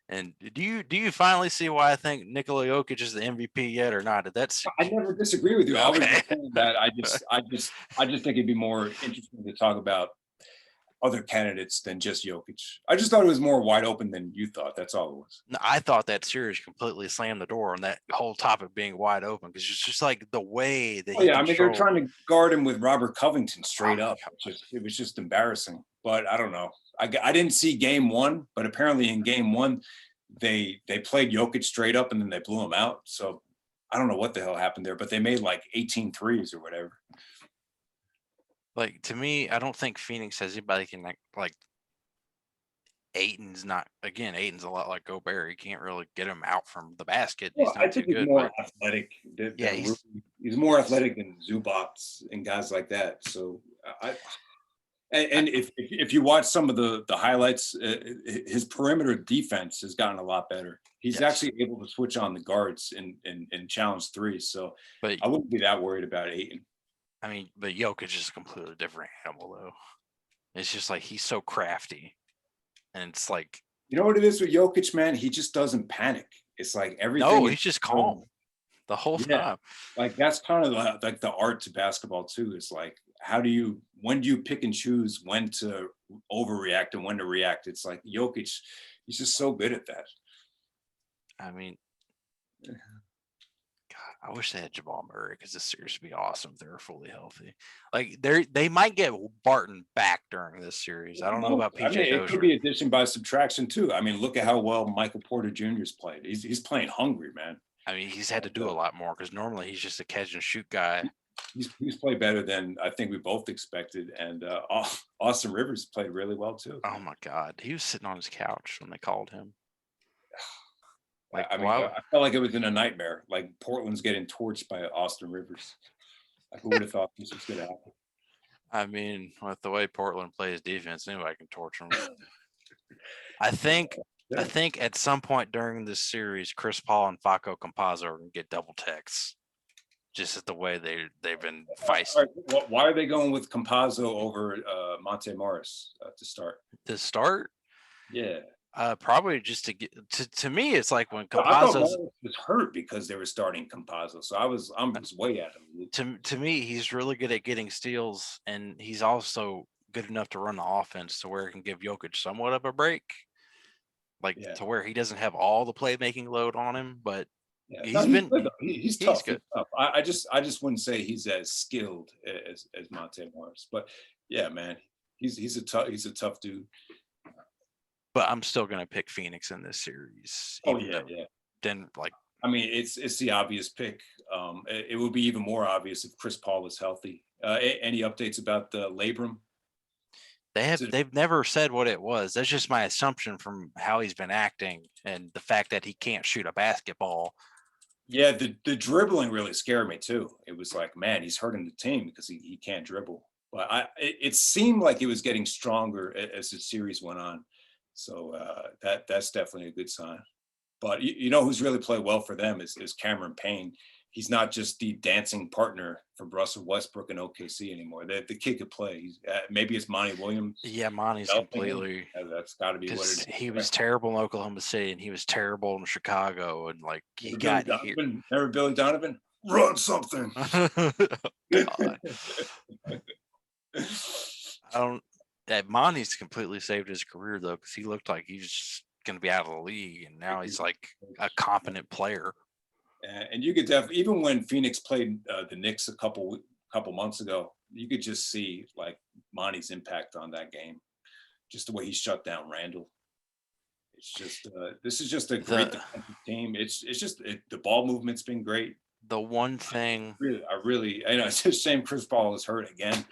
And do you finally see why I think Nikola Jokic is the MVP yet or not? I never disagree with you. Okay. I was just saying that I just think it'd be more interesting to talk about other candidates than just Jokic. I just thought it was more wide open than you thought. That's all it was. No, I thought that series completely slammed the door on that whole topic being wide open because it's just like the way that Oh, yeah, I mean they're trying to guard him with Robert Covington straight up. It was just embarrassing. But I don't know. I didn't see game 1, but apparently in game 1 they played Jokic straight up and then they blew him out. So I don't know what the hell happened there, but they made like 18 threes or whatever. Like to me, I don't think Phoenix has anybody can like Aiton's not, again, Aiton's a lot like Gobert. You can't really get him out from the basket. He's Well, I not too think he's good, more but athletic yeah, than he's more athletic than Zubats and guys like that. So I I, and if you watch some of the highlights, his perimeter defense has gotten a lot better. He's yes, actually able to switch on the guards in challenge threes. So but I wouldn't be that worried about Aiton. I mean, but Jokic is a completely different animal, though. It's just like he's so crafty, and it's like, You know what it is with Jokic, man? He just doesn't panic. It's like everything no, is he's just so, calm the whole yeah. time. Like that's kind of like the art to basketball too. Is like when do you pick and choose when to overreact and when to react? It's like Jokic, he's just so good at that. I mean, God, I wish they had Jamal Murray because this series would be awesome if they were fully healthy. Like they might get Barton back during this series. I don't know about I mean, PJ it could Dozier. be addition by subtraction too. I mean, look at how well Michael Porter Jr.'s played. He's playing hungry, man. I mean, he's had to do a lot more because normally he's just a catch and shoot guy. He's played better than I think we both expected, and Austin Rivers played really well too. Oh my God, he was sitting on his couch when they called him. Like, I mean, wow. I felt like it was in a nightmare. Like Portland's getting torched by Austin Rivers. Like, who would have thought this was going to happen? I mean, with the way Portland plays defense, anybody can torch them. I think at some point during this series, Chris Paul and Faco Campazzo are gonna get double texts. Just at the way they've been feisty. All right, why are they going with Campazzo over Monte Morris to start? To start, Yeah. probably just to get to me, it's like when I thought Campazzo's Morris was hurt because they were starting Campazzo, so I was way out of the loop. to me, he's really good at getting steals, and he's also good enough to run the offense to where he can give Jokic somewhat of a break, like Yeah. to where he doesn't have all the playmaking load on him, but Yeah. he's No, been good, he's tough. good. He's tough. I just wouldn't say he's as skilled as Monte Morris, but yeah, man, he's a tough dude. But I'm still gonna pick Phoenix in this series. Oh yeah, yeah. Then like, I mean, it's the obvious pick. It would be even more obvious if Chris Paul was healthy. Any updates about the labrum? they've never said what it was. That's just my assumption from how he's been acting and the fact that he can't shoot a basketball. Yeah, the dribbling really scared me too. It was like, man, he's hurting the team because he can't dribble. But it seemed like he was getting stronger as the series went on. So that's definitely a good sign. But you know who's really played well for them is Cameron Payne. He's not just the dancing partner for Russell Westbrook and OKC anymore. The kid could play. Maybe it's Monty Williams. Yeah, Monty's completely. That's got to be what it is. He was terrible in Oklahoma City and he was terrible in Chicago, and like he got here. Never Billy Donovan. Run something. God. I don't. Monty's completely saved his career though, because he looked like he was just going to be out of the league, and now he's like a competent player. And you could definitely, even when Phoenix played the Knicks a couple months ago, you could just see like Monty's impact on that game, just the way he shut down Randall. It's just this is just a great defensive team. It's just the ball movement's been great. The one thing I really, I know it's a shame Chris Paul is hurt again.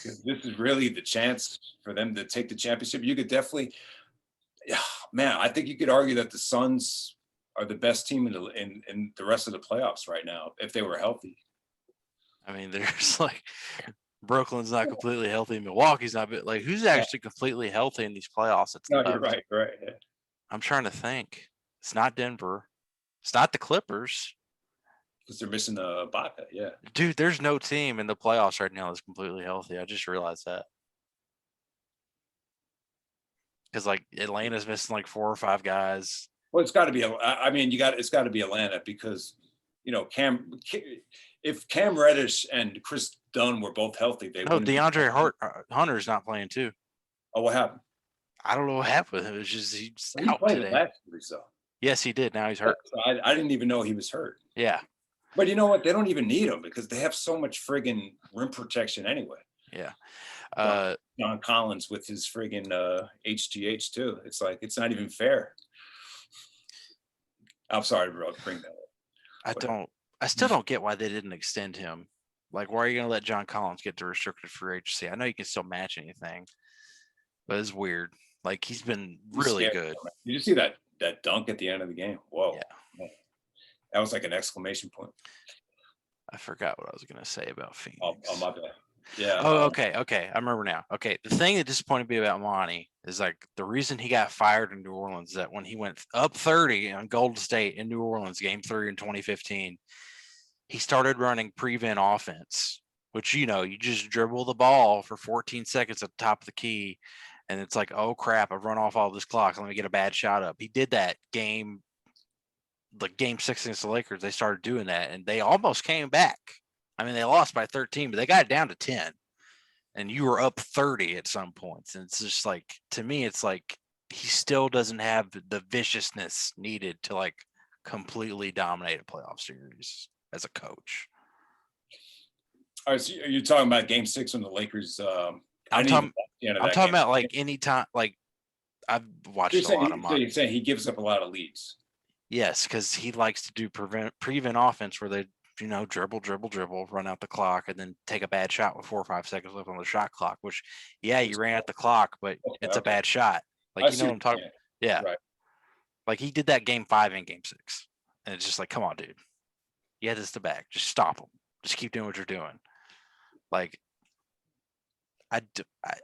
This is really the chance for them to take the championship. You could definitely, yeah, man. I think you could argue that the Suns are the best team in the rest of the playoffs right now if they were healthy. I mean, there's like Brooklyn's not completely healthy, Milwaukee's not, but like who's actually completely healthy in these playoffs? It's No, you're right. Yeah. I'm trying to think. It's not Denver. It's not the Clippers. Because they're missing Ibaka. Yeah. Dude, there's no team in the playoffs right now that's completely healthy. I just realized that. Because like Atlanta's missing like 4 or 5 guys. Well, it's got to be. I mean, it's got to be Atlanta because, you know, if Cam Reddish and Chris Dunn were both healthy, they wouldn't. DeAndre Hunter's not playing too. Oh, what happened? I don't know what happened with him. It's just he's out played today. Last series, though. Yes, he did. Now he's hurt. I didn't even know he was hurt. Yeah. But you know what? They don't even need him because they have so much friggin' rim protection anyway. Yeah. John Collins with his friggin' HGH too. It's like it's not even fair. I'm sorry, bro. Bring that up. I still don't get why they didn't extend him. Like, why are you going to let John Collins get to restricted free agency? I know you can still match anything, but it's weird. Like he's been He's really scary. good. Did you see that dunk at the end of the game? Whoa. Yeah. Man. That was like an exclamation point. I forgot what I was gonna say about Phoenix. Oh my bad. Yeah. Oh, okay. I remember now. Okay. The thing that disappointed me about Monty is like the reason he got fired in New Orleans is that when he went up 30 on Golden State in New Orleans, game 3 in 2015, he started running prevent offense, which, you just dribble the ball for 14 seconds at the top of the key. And it's like, oh crap, I've run off all this clock. Let me get a bad shot up. He did that game 6 against the Lakers. They started doing that and they almost came back. I mean, they lost by 13, but they got it down to 10. And you were up 30 at some points. And it's just like, to me, it's like he still doesn't have the viciousness needed to like completely dominate a playoff series as a coach. All right, so you're talking about game 6 when the Lakers I'm talking about like anytime, like I've watched a lot of mine. So you're saying he gives up a lot of leads. Yes, because he likes to do prevent offense where they dribble, run out the clock, and then take a bad shot with 4 or 5 seconds left on the shot clock, which, yeah, you ran out the clock, but it's a bad shot. Like, you know what I'm talking about? Yeah. Right. Like, he did that game 5 and game 6. And it's just like, come on, dude. You had this to back. Just stop them. Just keep doing what you're doing. Like,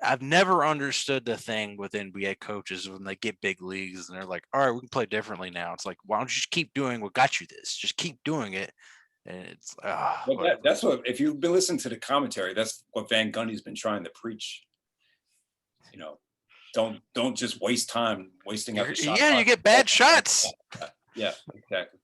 I've never understood the thing with NBA coaches when they get big leagues and they're like, all right, we can play differently now. It's like, why don't you just keep doing what got you this? Just keep doing it. And it's that's what, if you've been listening to the commentary, that's what Van Gundy's been trying to preach. Don't just waste time wasting out the shot. Yeah, you get bad shots. Yeah, exactly.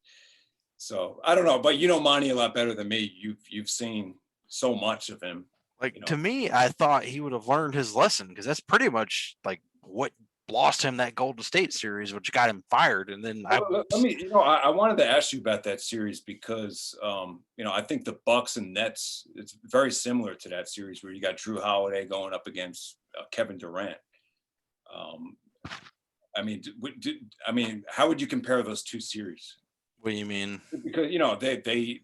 So I don't know, but Monty a lot better than me. You've seen so much of him. Like to me, I thought he would have learned his lesson because that's pretty much like what lost him that Golden State series, which got him fired. And then I wanted to ask you about that series because I think the Bucks and Nets, it's very similar to that series where you got Drew Holiday going up against Kevin Durant. How would you compare those two series? What do you mean? Because they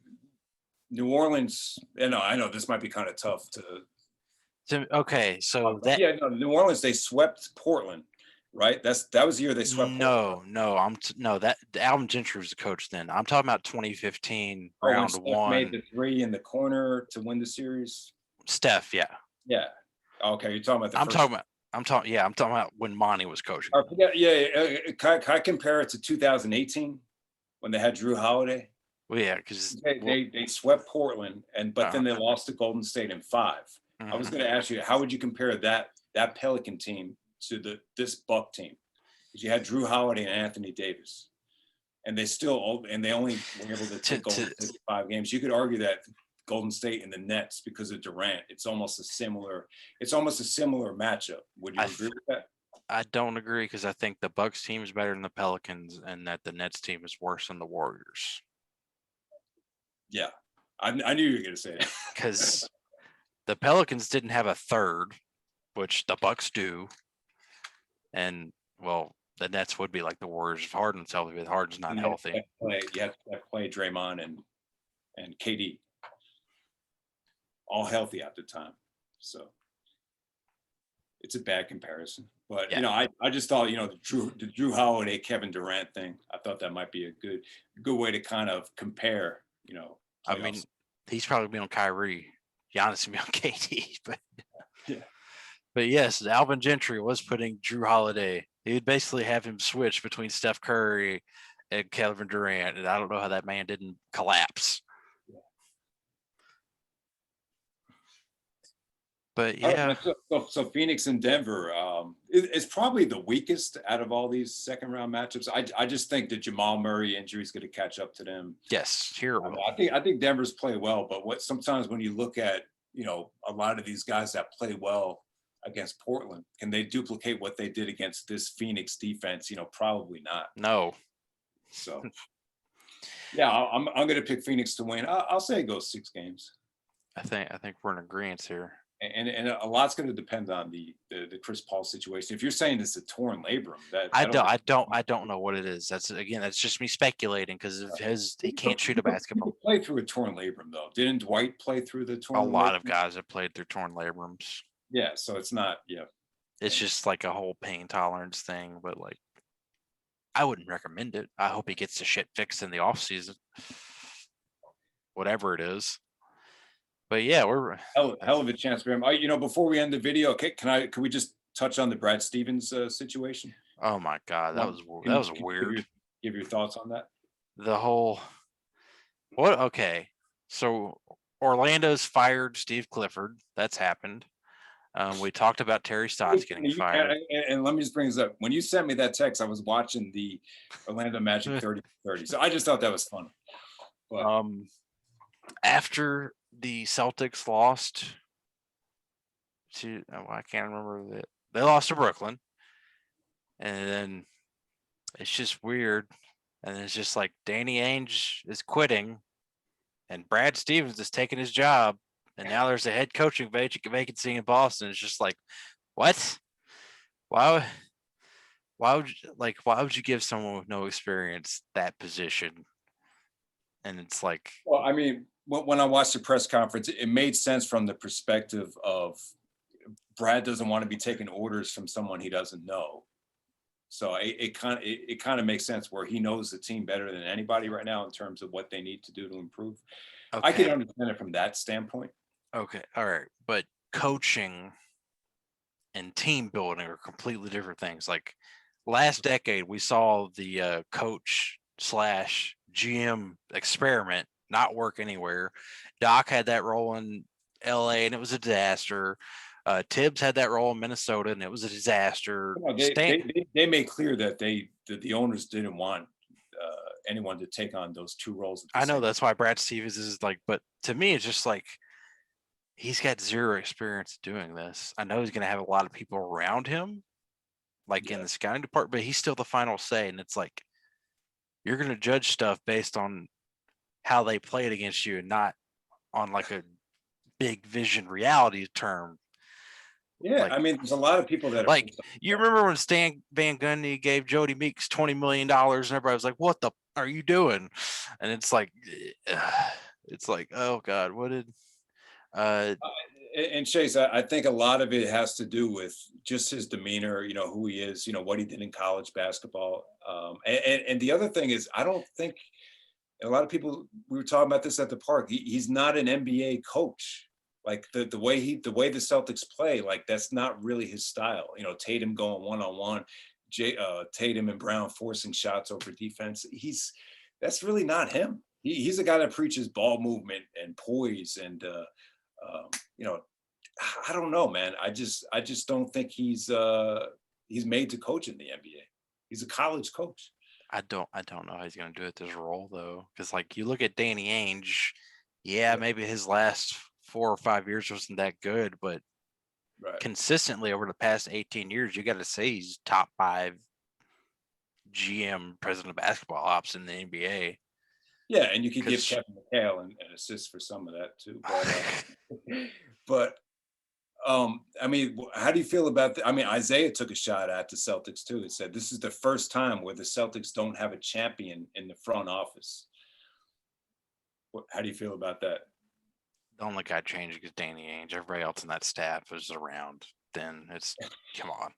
New Orleans, I know this might be kind of tough to. Okay, so New Orleans, they swept Portland, right? That was the year they swept. That Alvin Gentry was the coach then. I'm talking about 2015 round one. Made the 3 in the corner to win the series. Steph, yeah. Yeah. Okay, you're talking about the. I'm talking about when Monty was coaching. Can I compare it to 2018 when they had Drew Holiday? Well, yeah, because they swept Portland, but then they lost to Golden State in 5. I was going to ask you, how would you compare that Pelican team to this Buck team? Because you had Drew Holiday and Anthony Davis, and they only were able to take Golden State 5 games. You could argue that Golden State and the Nets, because of Durant, it's almost a similar matchup. Would you agree with that? I don't agree because I think the Bucks team is better than the Pelicans, and that the Nets team is worse than the Warriors. Yeah, I knew you were going to say that. Because the Pelicans didn't have a third, which the Bucks do. And, well, the Nets would be like the Warriors if Harden's healthy, but Harden's not healthy. You have to play Draymond and KD. All healthy at the time. So it's a bad comparison. But, I just thought, the Drew Holiday, Kevin Durant thing, I thought that might be a good way to kind of compare, playoffs. I mean, he's probably been on Kyrie. Giannis will be on KD. But yes, Alvin Gentry was putting Drew Holiday. He would basically have him switch between Steph Curry and Kevin Durant. And I don't know how that man didn't collapse. But yeah. So Phoenix and Denver is probably the weakest out of all these second round matchups. I just think the Jamal Murray injury is going to catch up to them. Yes, here. I think Denver's play well, but sometimes when you look at a lot of these guys that play well against Portland, can they duplicate what they did against this Phoenix defense? Probably not. No. So yeah, I'm going to pick Phoenix to win. I'll say it goes 6 games. I think we're in agreement here. And a lot's going to depend on the Chris Paul situation. If you're saying it's a torn labrum, I don't know what it is. That's just me speculating because he can't shoot a basketball. He played through a torn labrum though. Didn't Dwight play through the torn? A lot of guys have played through torn labrums. Yeah, so it's not. Yeah, It's just like a whole pain tolerance thing, but like I wouldn't recommend it. I hope he gets the shit fixed in the off season, whatever it is. But yeah, we're Hell of a chance for him. Before we end the video, can we just touch on the Brad Stevens situation? oh my god, that was Can you weird. give your thoughts on that? The whole what? Okay, so Orlando's fired Steve Clifford. That's happened. We talked about Terry Stotts getting fired. And let me just bring this up. When you sent me that text, I was watching the Orlando Magic 30-30. So I just thought that was funny. But After the Celtics lost to, I can't remember that they lost to Brooklyn, and then it's just weird, and it's just like Danny Ainge is quitting, and Brad Stevens is taking his job, and now there's a head coaching vacancy in Boston. It's just like, what? Why? Why would you give someone with no experience that position? And it's like, well, I mean, when I watched the press conference, it made sense from the perspective of Brad doesn't want to be taking orders from someone he doesn't know. So it kind of makes sense where he knows the team better than anybody right now in terms of what they need to do to improve. okay. I can understand it from that standpoint. Okay, all right, but coaching and team building are completely different things. Like last decade, we saw the coach slash GM experiment not work anywhere. Doc had that role in LA and it was a disaster. Tibbs had that role in Minnesota and it was a disaster. They made clear that the owners didn't want anyone to take on those two roles. I know that's why Brad Stevens is like, but to me, it's just like he's got zero experience doing this. I know he's going to have a lot of people around him, like in the scouting department, but he's still the final say. And it's like, you're going to judge stuff based on how they played against you and not on like a big vision reality term. Yeah, like, I mean, there's a lot of people that like you remember when Stan Van Gundy gave Jody Meeks $20 million and everybody was like, what the are you doing? And it's like, oh God, what did and Chase, I think a lot of it has to do with just his demeanor, who he is, what he did in college basketball. And the other thing is, I don't think a lot of people, we were talking about this at the park, he's not an NBA coach. Like the way the Celtics play, like that's not really his style. Tatum going one-on-one, Tatum and Brown forcing shots over defense. That's really not him. He's a guy that preaches ball movement and poise and I don't know, man. I just don't think he's made to coach in the NBA. He's a college coach. I don't know how he's going to do it this role though, because like you look at Danny Ainge, maybe his last 4 or 5 years wasn't that good, but consistently over the past 18 years, you got to say he's top 5 GM president of basketball ops in the NBA. Yeah, and you could give Kevin McHale an assist for some of that too. But I mean, how do you feel about that? I mean, Isaiah took a shot at the Celtics too. He said this is the first time where the Celtics don't have a champion in the front office. How do you feel about that? The only guy changing is Danny Ainge. Everybody else in that staff is around. Then it's come on.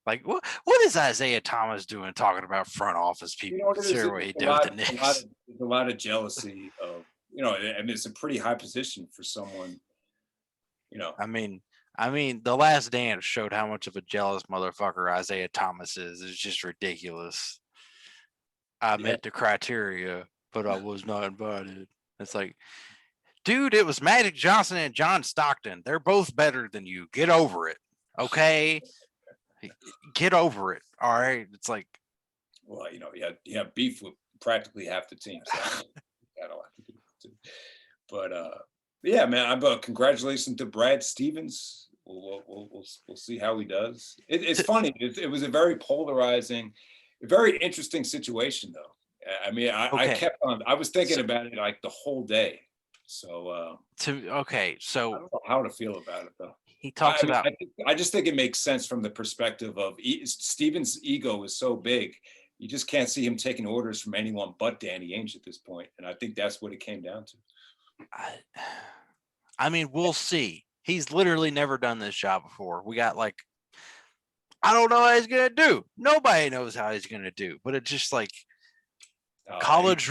Like what is Isaiah Thomas doing talking about front office people? Consider what he did with the Knicks. There's a lot of jealousy of I mean it's a pretty high position for someone. I mean, The Last Dance showed how much of a jealous motherfucker Isaiah Thomas is. It's just ridiculous. I met the criteria, but I was not invited. It's like, dude, it was Magic Johnson and John Stockton. They're both better than you. Get over it. Okay? Get over it. All right? It's like, well, you have beef with practically half the team. So got a lot to do too. But yeah, man, congratulations to Brad Stevens. We'll see how he does. It's funny. It was a very polarizing, very interesting situation, though. I mean, I kept on. I was thinking about it like the whole day. So I don't know how to feel about it, though. He talks about. I just think it makes sense from the perspective of Stevens' ego is so big. You just can't see him taking orders from anyone but Danny Ainge at this point, and I think that's what it came down to. I mean, we'll see. He's literally never done this job before. We got like I don't know how he's gonna do. Nobody knows how he's gonna do. But it's just like college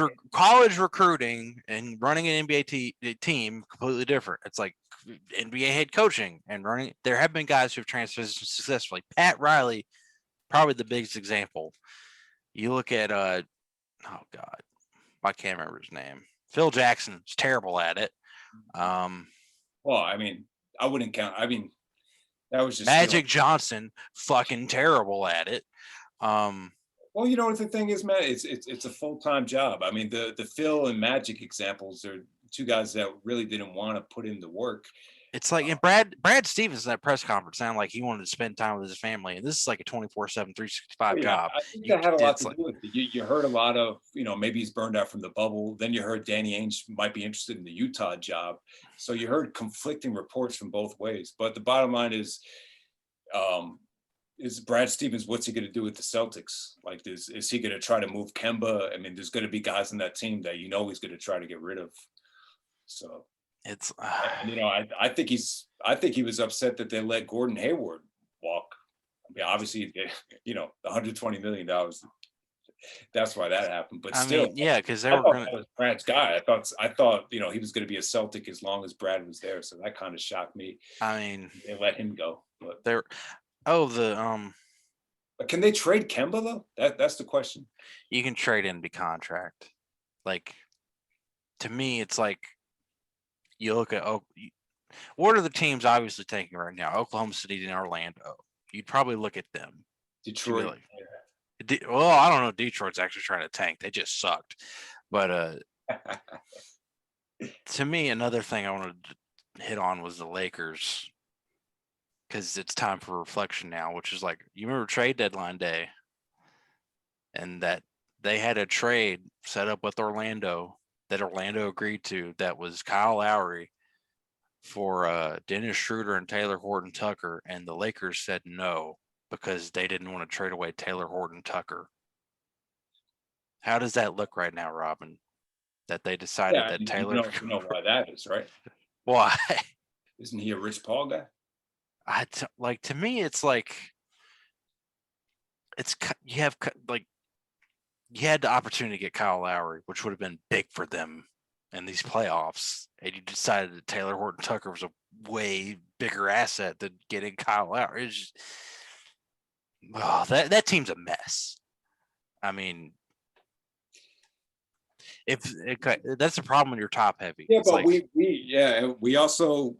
recruiting and running an NBA team completely different. It's like NBA head coaching and running. There have been guys who've transitioned successfully. Pat Riley, probably the biggest example. You look at oh God, I can't remember his name. Phil Jackson's terrible at it. Well, I mean, I wouldn't count. I mean, that was just Magic Johnson, fucking terrible at it. Well, you know what the thing is, man? It's a full-time job. I mean, the Phil and Magic examples are two guys that really didn't want to put in the work. It's like, and Brad Stevens in that press conference sounded like he wanted to spend time with his family. And this is like a 24/7, 365 job. I think that had a lot to do with it. You heard a lot of, maybe he's burned out from the bubble. Then you heard Danny Ainge might be interested in the Utah job. So you heard conflicting reports from both ways. But the bottom line is Brad Stevens, what's he going to do with the Celtics? Like, is he going to try to move Kemba? I mean, there's going to be guys in that team that he's going to try to get rid of. So it's I think he was upset that they let Gordon Hayward walk. I mean, obviously, the $120 million. That's why that happened. But still, yeah, because they were going to. Brad's guy. I thought he was going to be a Celtic as long as Brad was there. So that kind of shocked me. I mean, they let him go. But but can they trade Kemba though? That's the question. You can trade in the contract. Like, to me, it's like you look at what are the teams obviously taking right now? Oklahoma City and Orlando. You'd probably look at them. Detroit. Well, I don't know. Detroit's actually trying to tank. They just sucked. But to me, another thing I wanted to hit on was the Lakers, because it's time for reflection now, which is like, you remember trade deadline day, and that they had a trade set up with Orlando that Orlando agreed to, that was Kyle Lowry for Dennis Schroeder and Taylor Horton Tucker, and the Lakers said no because they didn't want to trade away Taylor Horton Tucker. How does that look right now, Robin? That they decided that Taylor. You know why that is, right? Why? Isn't he a Rich Paul guy? To me, it's like, you had the opportunity to get Kyle Lowry, which would have been big for them in these playoffs, and you decided that Taylor Horton Tucker was a way bigger asset than getting Kyle Lowry. It's just, that team's a mess. I mean, that's a problem when you're top heavy. Yeah, but we also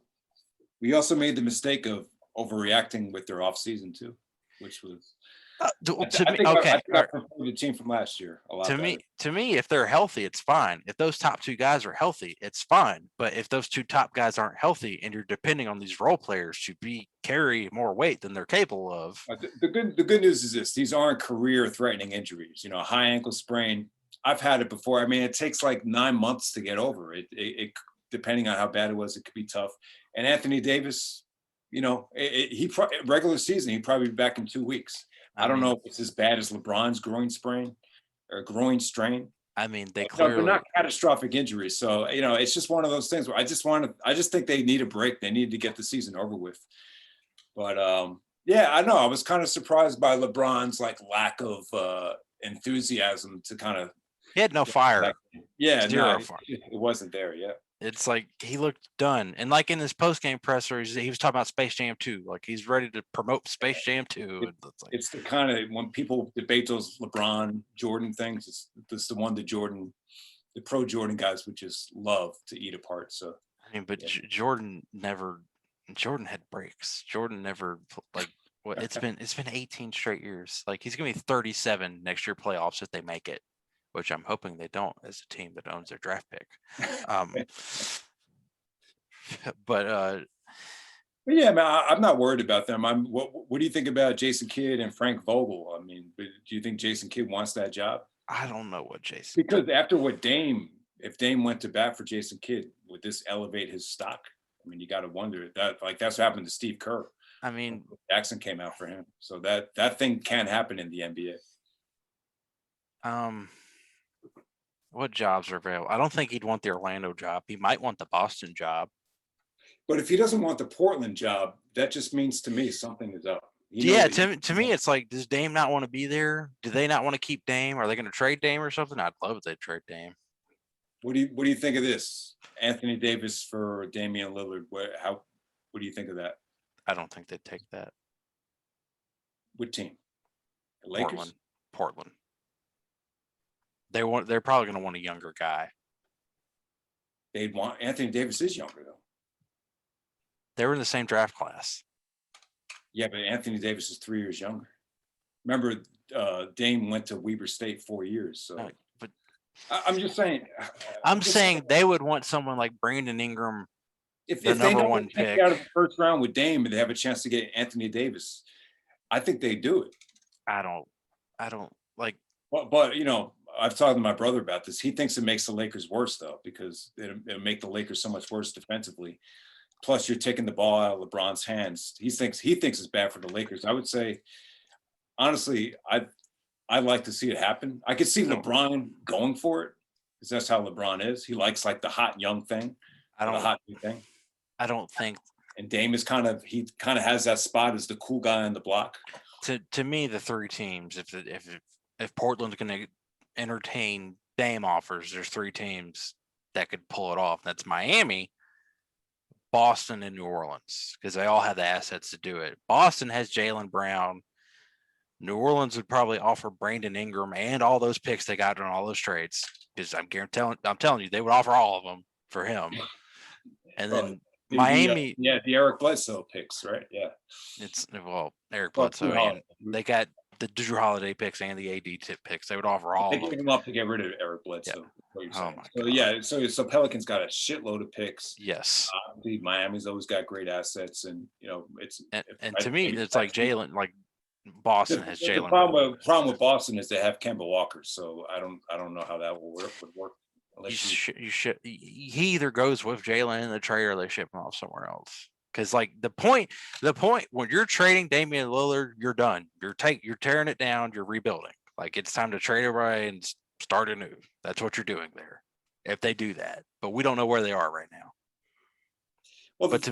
made the mistake of overreacting with their offseason too, which was I think the team from last year a lot. To me, if they're healthy, it's fine. If those top two guys are healthy, it's fine. But if those two top guys aren't healthy, and you're depending on these role players to carry more weight than they're capable of, the good news is this: these aren't career-threatening injuries. A high ankle sprain. I've had it before. I mean, it takes like 9 months to get over it. It depending on how bad it was, it could be tough. And Anthony Davis, regular season, he'd probably be back in 2 weeks. I don't know if it's as bad as LeBron's groin sprain or groin strain. I mean, they're not catastrophic injuries. So, it's just one of those things where I just think they need a break. They need to get the season over with. But I know I was kind of surprised by LeBron's lack of enthusiasm to kind of. He had no fire. Zero fire. It wasn't there. Yeah. It's like he looked done. And in his post-game presser, he was talking about Space Jam 2. Like, he's ready to promote Space Jam 2. It's the kind of, when people debate those LeBron, Jordan things, it's the one the pro Jordan guys would just love to eat apart. So, I mean, but Jordan had breaks. Jordan never, it's been 18 straight years. Like, he's going to be 37 next year playoffs if they make it, which I'm hoping they don't, as a team that owns their draft pick. But yeah, man, I'm not worried about them. What do you think about Jason Kidd and Frank Vogel? I mean, do you think Jason Kidd wants that job? I don't know what Jason. Because after if Dame went to bat for Jason Kidd, would this elevate his stock? I mean, you got to wonder that. That's what happened to Steve Kerr. I mean, Jackson came out for him, so that thing can happen in the NBA. What jobs are available? I don't think he'd want the Orlando job. He might want the Boston job. But if he doesn't want the Portland job, that just means to me something is up. He Yeah, knows. to me, it's like, does Dame not want to be there? Do they not want to keep Dame? Are they going to trade Dame or something? I'd love if they trade Dame. What do you think of this? Anthony Davis for Damian Lillard. What do you think of that? I don't think they'd take that. What team? The Portland. Lakers? Portland. They're probably going to want a younger guy. They'd want Anthony Davis is younger though. They were in the same draft class. Yeah, but Anthony Davis is 3 years younger. Remember, Dame went to Weber State 4 years. So, but I'm just saying. I'm saying they would want someone like Brandon Ingram, if the they number know one they can't pick. get out of the first round with Dame and they have a chance to get Anthony Davis, I think they do it. I don't like. But you know, I've talked to my brother about this. He thinks it makes the Lakers worse though, because it'll make the Lakers so much worse defensively. Plus, you're taking the ball out of LeBron's hands. He thinks it's bad for the Lakers. I would say, honestly, I'd like to see it happen. I could see LeBron going for it because that's how LeBron is. He likes like the hot young thing, the hot new thing. I don't think. And Dame is kind of has that spot as the cool guy on the block. To me, the three teams, if Portland's going to entertain Dame offers, there's three teams that could pull it off. That's Miami, Boston, and New Orleans, because they all have the assets to do it. Boston has Jaylen Brown. New Orleans would probably offer Brandon Ingram and all those picks they got on all those trades, because I'm telling you, they would offer all of them for him. And then Miami, the Eric Bledsoe picks, right? Yeah, it's Eric Bledsoe, and they got the Drew Holiday picks and the AD tip picks. They would offer all. They gave him up to get rid of Eric Bledsoe. Yeah. Oh my God. So Pelicans got a shitload of picks. Yes. Miami's always got great assets, and you know and to me, it's like Jalen, like Boston has Jalen. The problem with Boston is they have Kemba Walker, so I don't know how that would work. He either goes with Jalen in the trade or they ship him off somewhere else. Because like the point when you're trading Damian Lillard, you're done. You're tearing it down. You're rebuilding. Like it's time to trade away and start anew. That's what you're doing there. If they do that, but we don't know where they are right now. Well, but the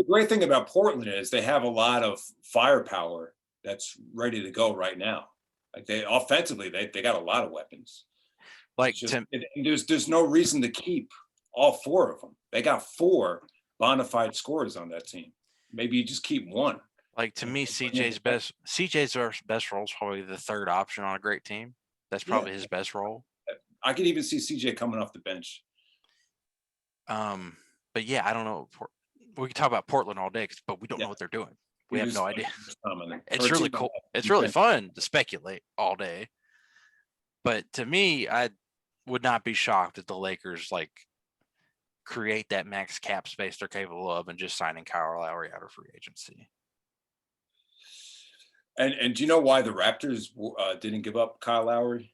great thing about Portland is they have a lot of firepower that's ready to go right now. Like they offensively, they got a lot of weapons. Like there's no reason to keep all four of them. They got 4 bona fide scorers on that team. Maybe you just keep one. Like to me, CJ's best role is probably the third option on a great team. That's probably his best role. I could even see CJ coming off the bench. But yeah, I don't know. We can talk about Portland all day, but we don't know what they're doing. We have no idea. It's really cool. It's really fun to speculate all day. But to me, I would not be shocked if the Lakers like create that max cap space they're capable of and just signing Kyle Lowry out of free agency. And do you know why the Raptors didn't give up Kyle Lowry?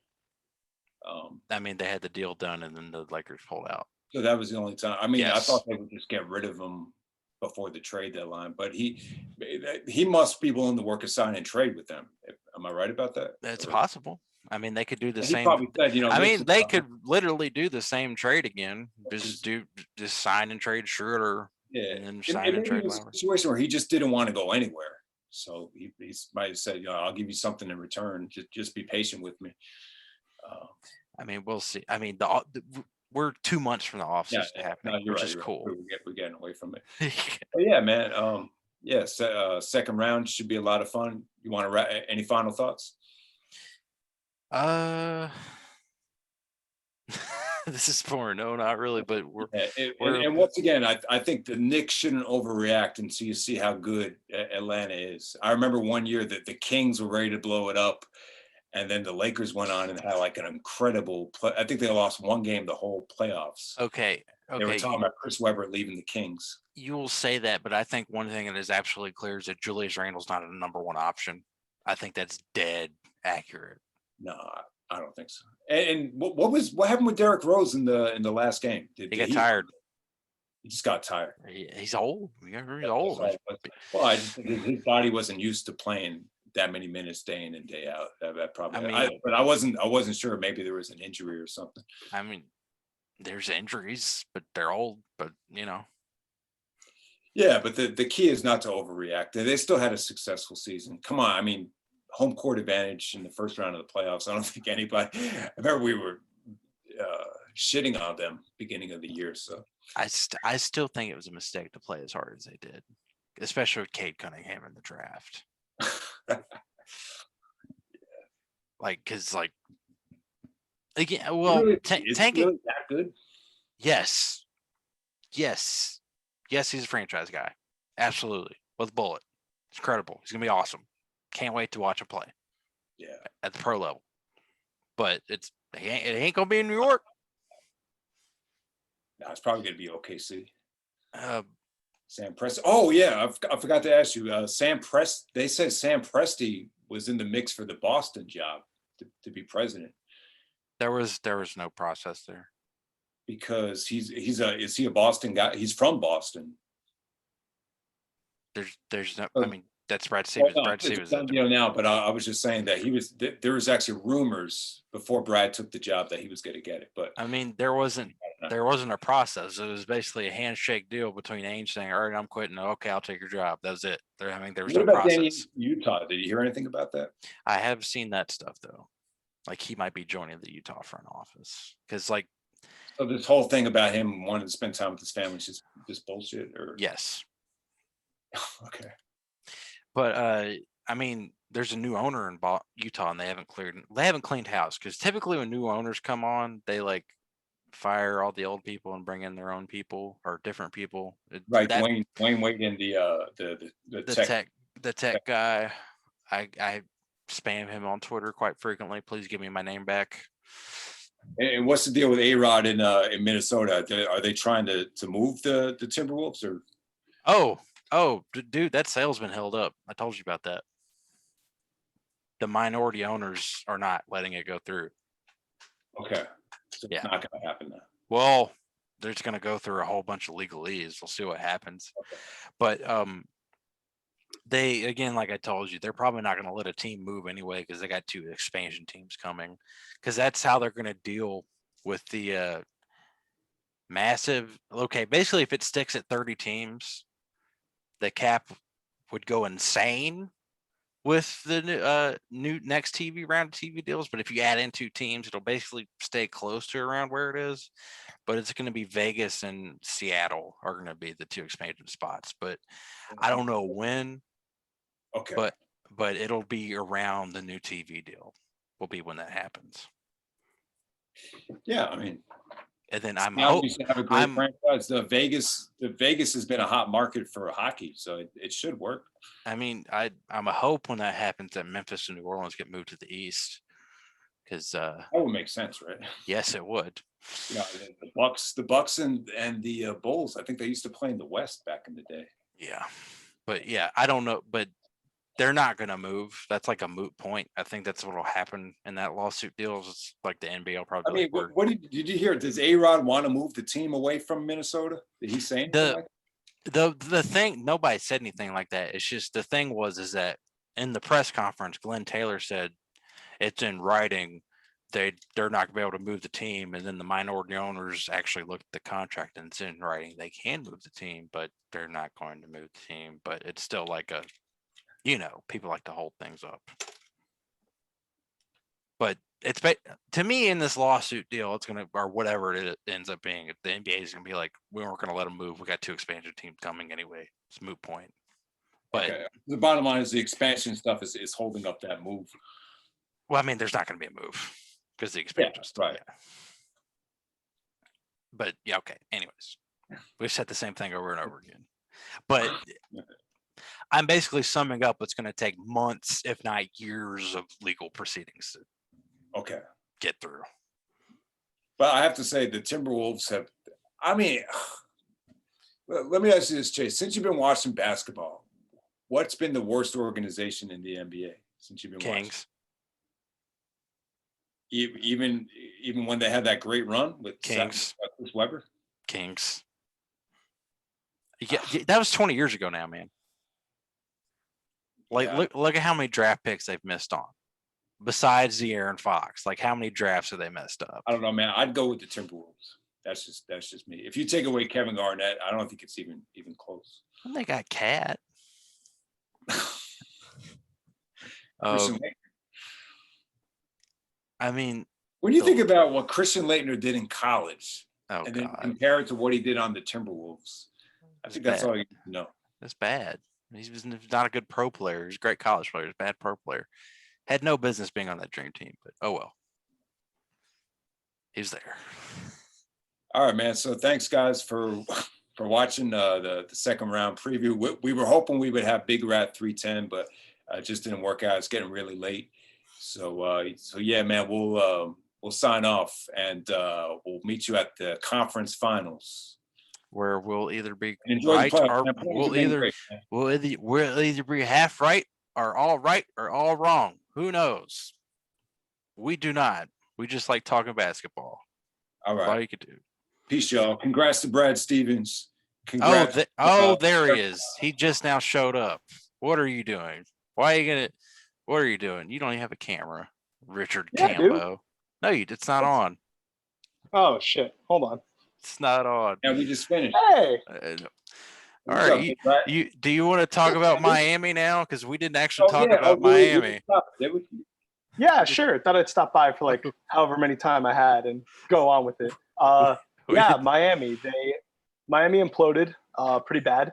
I mean, they had the deal done and then the Lakers pulled out. So that was the only time. I mean, I thought they would just get rid of him before the trade deadline, but he must be willing to work a sign and trade with them. Am I right about that? That's possible. I mean, they could do the same. Said, I mean, they could literally do the same trade again. Just sign and trade Schroeder. Yeah, and then sign and trade Lowry. A situation where he just didn't want to go anywhere, so he might have said, I'll give you something in return. Just be patient with me. I mean, we'll see. I mean, we're 2 months from the offseason happening, which is cool. We're getting away from it. But yeah, man. Second round should be a lot of fun. You want to any final thoughts? This is boring. No, not really. But and once again, I think the Knicks shouldn't overreact until you see how good Atlanta is. I remember one year that the Kings were ready to blow it up, and then the Lakers went on and had like an incredible play. I think they lost one game the whole playoffs. Okay. They were talking about Chris Webber leaving the Kings. You will say that, but I think one thing that is absolutely clear is that Julius Randle's not a number one option. I think that's dead accurate. No, I don't think so. And what happened with Derrick Rose in the last game? He got tired. He just got tired. He's old. He's old. Well, his body wasn't used to playing that many minutes day in and day out. That probably. But I wasn't sure. Maybe there was an injury or something. I mean, there's injuries, but they're old. But Yeah, but the key is not to overreact. They still had a successful season. Come on, I mean, home court advantage in the first round of the playoffs. I don't think anybody. I remember we were shitting on them beginning of the year. So I still think it was a mistake to play as hard as they did, especially with Cade Cunningham in the draft. Like, because like again, well, really, is he tanking. really that good? Yes, yes, yes. He's a franchise guy. Absolutely, with a bullet. It's incredible. He's gonna be awesome. Can't wait to watch him play. Yeah, At the pro level. But it ain't gonna be in New York. no, it's probably going to be OKC. Uh, Sam Presti. Oh yeah, I forgot to ask you. Sam Presti. They said Sam Presti was in the mix for the Boston job to be president there was no process there. because is he a Boston guy? He's from Boston. There's no. I mean, that's Brad Well, Stevens. no, Brad it's Stevens. done deal now, but I was just saying that there was actually rumors before Brad took the job that he was going to get it. But I mean, there wasn't a process. It was basically a handshake deal between Ainge saying, "All right, I'm quitting. Okay, I'll take your job." That was it. There was what no about Danny process. Utah? Did you hear anything about that? I have seen that stuff though. Like he might be joining the Utah front office because, like, So this whole thing about him wanting to spend time with his family is just bullshit, or yes, okay. but I mean, there's a new owner in Utah, and they haven't cleaned house because typically when new owners come on, they like fire all the old people and bring in their own people or different people. Right, That Dwayne Wade and the tech. the tech guy, I spam him on Twitter quite frequently. Please give me my name back. And what's the deal with A-Rod in Minnesota? Are they trying to move the Timberwolves or? Oh, dude, that sale's been held up. I told you about that. The minority owners are not letting it go through. Okay, so Yeah. it's not going to happen now. Well, they're just going to go through a whole bunch of legalese. We'll see what happens. Okay. But they, again, like I told you, they're probably not going to let a team move anyway because they got 2 expansion teams coming. Because that's how they're going to deal with the massive. Okay, basically, if it sticks at 30 teams, the cap would go insane with the new next TV round of TV deals. But if you add in 2 teams, it'll basically stay close to around where it is. But it's going to be Vegas and Seattle are going to be the 2 expansion spots. But I don't know when. Okay. But it'll be around the new TV deal. Will be when that happens. Yeah, I mean, and then I'm now we should have a great franchise. The Vegas has been a hot market for hockey, so it should work. I mean, I'm a hope when that happens that Memphis and New Orleans get moved to the East, because that would make sense, right? Yes, it would. You know, the Bucks and the Bulls. I think they used to play in the West back in the day. Yeah, but yeah, I don't know, but they're not going to move. That's like a moot point. I think that's what will happen in that lawsuit deal. It's like the NBA will probably. I mean, like, what did you hear? Does A-Rod want to move the team away from Minnesota? Did he say anything like that? The thing, nobody said anything like that. It's just the thing is that in the press conference, Glenn Taylor said it's in writing. They're not going to be able to move the team, and then the minority owners actually looked at the contract and it's in writing. They can move the team, but they're not going to move the team. But it's still like a, people like to hold things up. But it's to me in this lawsuit deal, it's gonna, or whatever it ends up being, the NBA is gonna be like, we weren't gonna let them move. We got 2 expansion teams coming anyway. It's a moot point. But okay. The bottom line is the expansion stuff is holding up that move. Well, I mean, there's not going to be a move because the expansion stuff. Right. Yeah. But yeah, okay. Anyways, we've said the same thing over and over again. But I'm basically summing up what's going to take months, if not years, of legal proceedings to get through. But I have to say, the Timberwolves have. I mean, let me ask you this, Chase. Since you've been watching basketball, what's been the worst organization in the NBA since you've been watching? Kings. Even when they had that great run with Kings. Weber? Kings. Yeah, that was 20 years ago now, man. Like, yeah. Look at how many draft picks they've missed on. Besides the Aaron Fox, like how many drafts have they messed up? I don't know, man. I'd go with the Timberwolves. That's just me. If you take away Kevin Garnett, I don't think it's even close. And they got Cat. Christian Laettner. I mean, When you think about what Christian Laettner did in college, and then God, compare it to what he did on the Timberwolves, I think that's all you need to know. That's bad. He was not a good pro player. He's a great college player. He's a bad pro player. Had no business being on that dream team, but oh well. He's there. All right, man. So thanks, guys, for watching the second round preview. We were hoping we would have Bigrat310, but it just didn't work out. It's getting really late. So yeah, man, we'll sign off, and we'll meet you at the conference finals, where we'll either be right or we'll either be half right or all wrong. Who knows? We do not. We just like talking basketball. All right. That's all you could do. Peace, y'all. Congrats to Brad Stevens. Congrats. There he is. He just now showed up. What are you doing? What are you doing? You don't even have a camera, Richard Cambo. No, it's not on. Oh shit! Hold on. It's not on. Yeah, we just finished. Hey. All right. Do you want to talk about Miami now? Because we didn't actually talk about Miami. Yeah, sure. Thought I'd stop by for like however many time I had and go on with it. Yeah, Miami. Miami imploded pretty bad.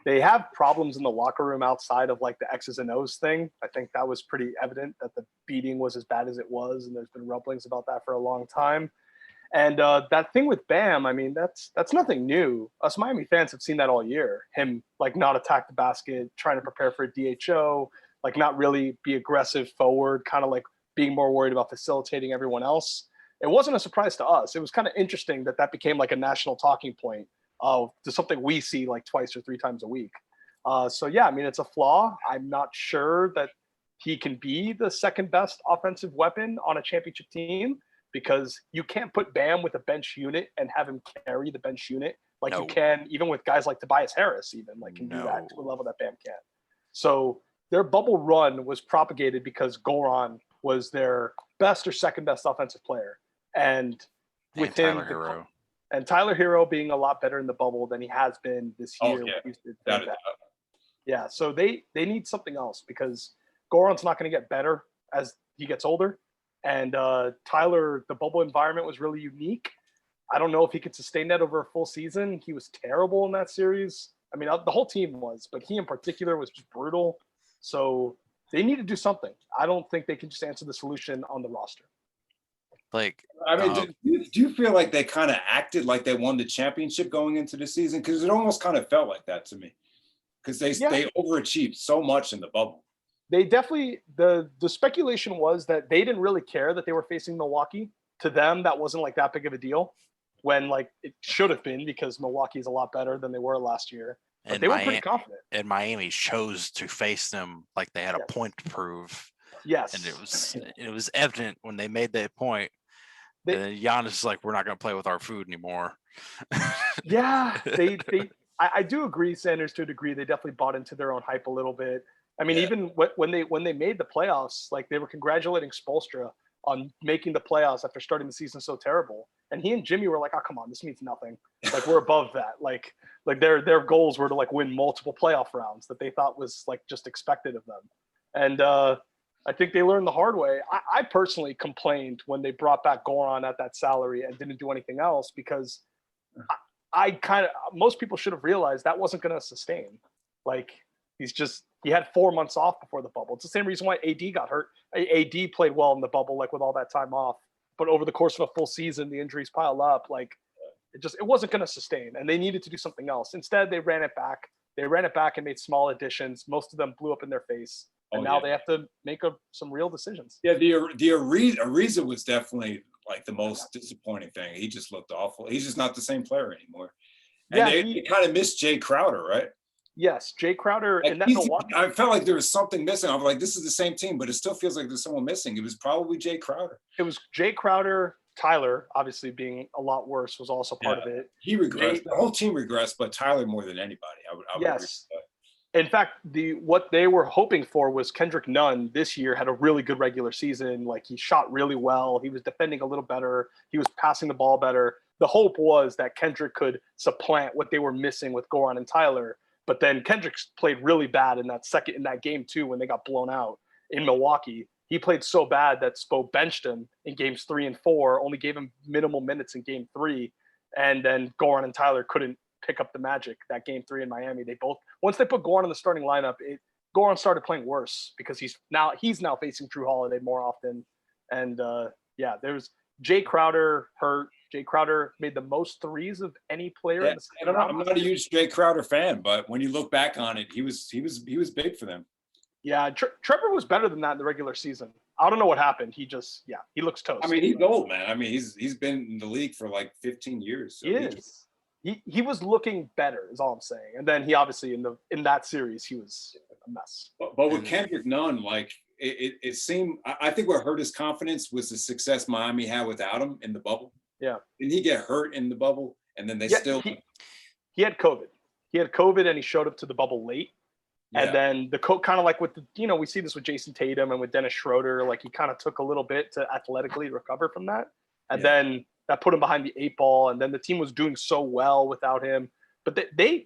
They have problems in the locker room outside of like the X's and O's thing. I think that was pretty evident that the beating was as bad as it was, and there's been rumblings about that for a long time. And that thing with Bam, I mean, that's nothing new. Us Miami fans have seen that all year. Him like not attack the basket, trying to prepare for a DHO, like not really be aggressive forward, kind of like being more worried about facilitating everyone else. It wasn't a surprise to us. It was kind of interesting that became like a national talking point to something we see like twice or three times a week. So yeah, I mean, it's a flaw. I'm not sure that he can be the second best offensive weapon on a championship team, because you can't put Bam with a bench unit and have him carry the bench unit like you can even with guys like Tobias Harris, even like can do that to a level that Bam can't. So their bubble run was propagated because Goran was their best or second best offensive player. And with him, Tyler Hero being a lot better in the bubble than he has been this year. Yeah, so they need something else, because Goran's not going to get better as he gets older. And Tyler, the bubble environment was really unique. I don't know if he could sustain that over a full season. He was terrible in that series. I mean, the whole team was, but he in particular was just brutal. So they need to do something. I don't think they can just answer the solution on the roster. Like, I mean, do you feel like they kind of acted like they won the championship going into the season? Because it almost kind of felt like that to me. Because they overachieved so much in the bubble. They definitely, the speculation was that they didn't really care that they were facing Milwaukee. To them, that wasn't like that big of a deal, when like it should have been, because Milwaukee is a lot better than they were last year. But and they were pretty confident. And Miami chose to face them like they had a point to prove. Yes. And it was evident when they made that point. And Giannis is like, we're not going to play with our food anymore. Yeah, I do agree, Sanders, to a degree. They definitely bought into their own hype a little bit. I mean, even when they made the playoffs, like they were congratulating Spoelstra on making the playoffs after starting the season so terrible. And he and Jimmy were like, "Oh, come on, this means nothing. Like we're above that. Like their goals were to like win multiple playoff rounds that they thought was like just expected of them." And I think they learned the hard way. I personally complained when they brought back Goran at that salary and didn't do anything else, because most people should have realized that wasn't going to sustain. Like he had 4 months off before the bubble. It's the same reason why AD got hurt. AD played well in the bubble, like with all that time off, but over the course of a full season, the injuries pile up. Like it wasn't going to sustain, and they needed to do something else. Instead, they ran it back. They ran it back and made small additions. Most of them blew up in their face. And now they have to make some real decisions. Yeah, the Ariza was definitely like the most disappointing thing. He just looked awful. He's just not the same player anymore. And they kind of missed Jay Crowder, right? Yes, Jay Crowder. Like, I felt like there was something missing. I was like, this is the same team, but it still feels like there's someone missing. It was probably Jay Crowder. It was Jay Crowder. Tyler, obviously being a lot worse, was also part of it. He regressed. The whole team regressed, but Tyler more than anybody. I would agree with that. In fact, what they were hoping for was Kendrick Nunn this year had a really good regular season. Like he shot really well. He was defending a little better. He was passing the ball better. The hope was that Kendrick could supplant what they were missing with Goran and Tyler. But then Kendrick played really bad in that game too when they got blown out in Milwaukee. He played so bad that Spo benched him in games 3 and 4, only gave him minimal minutes in game 3, and then Goran and Tyler couldn't pick up the magic that game 3 in Miami. They both, once they put Goran in the starting lineup, Goran started playing worse because he's now facing Drew Holiday more often. And there's Jay Crowder hurt. Jay Crowder made the most threes of any player in the second round. I'm not a huge Jay Crowder fan, but when you look back on it, he was big for them. Yeah, Trevor was better than that in the regular season. I don't know what happened. He looks toast. I mean, he's old, man. I mean, he's been in the league for like 15 years. So he is. He was looking better, is all I'm saying. And then he obviously in that series he was a mess. But with Kendrick Nunn, like it seemed, I think what hurt his confidence was the success Miami had without him in the bubble. Yeah. Didn't he get hurt in the bubble? And then he had COVID. He had COVID and he showed up to the bubble late. Yeah. And then kind of like with we see this with Jason Tatum and with Dennis Schroeder, like he kind of took a little bit to athletically recover from that. And then that put him behind the 8 ball. And then the team was doing so well without him. But they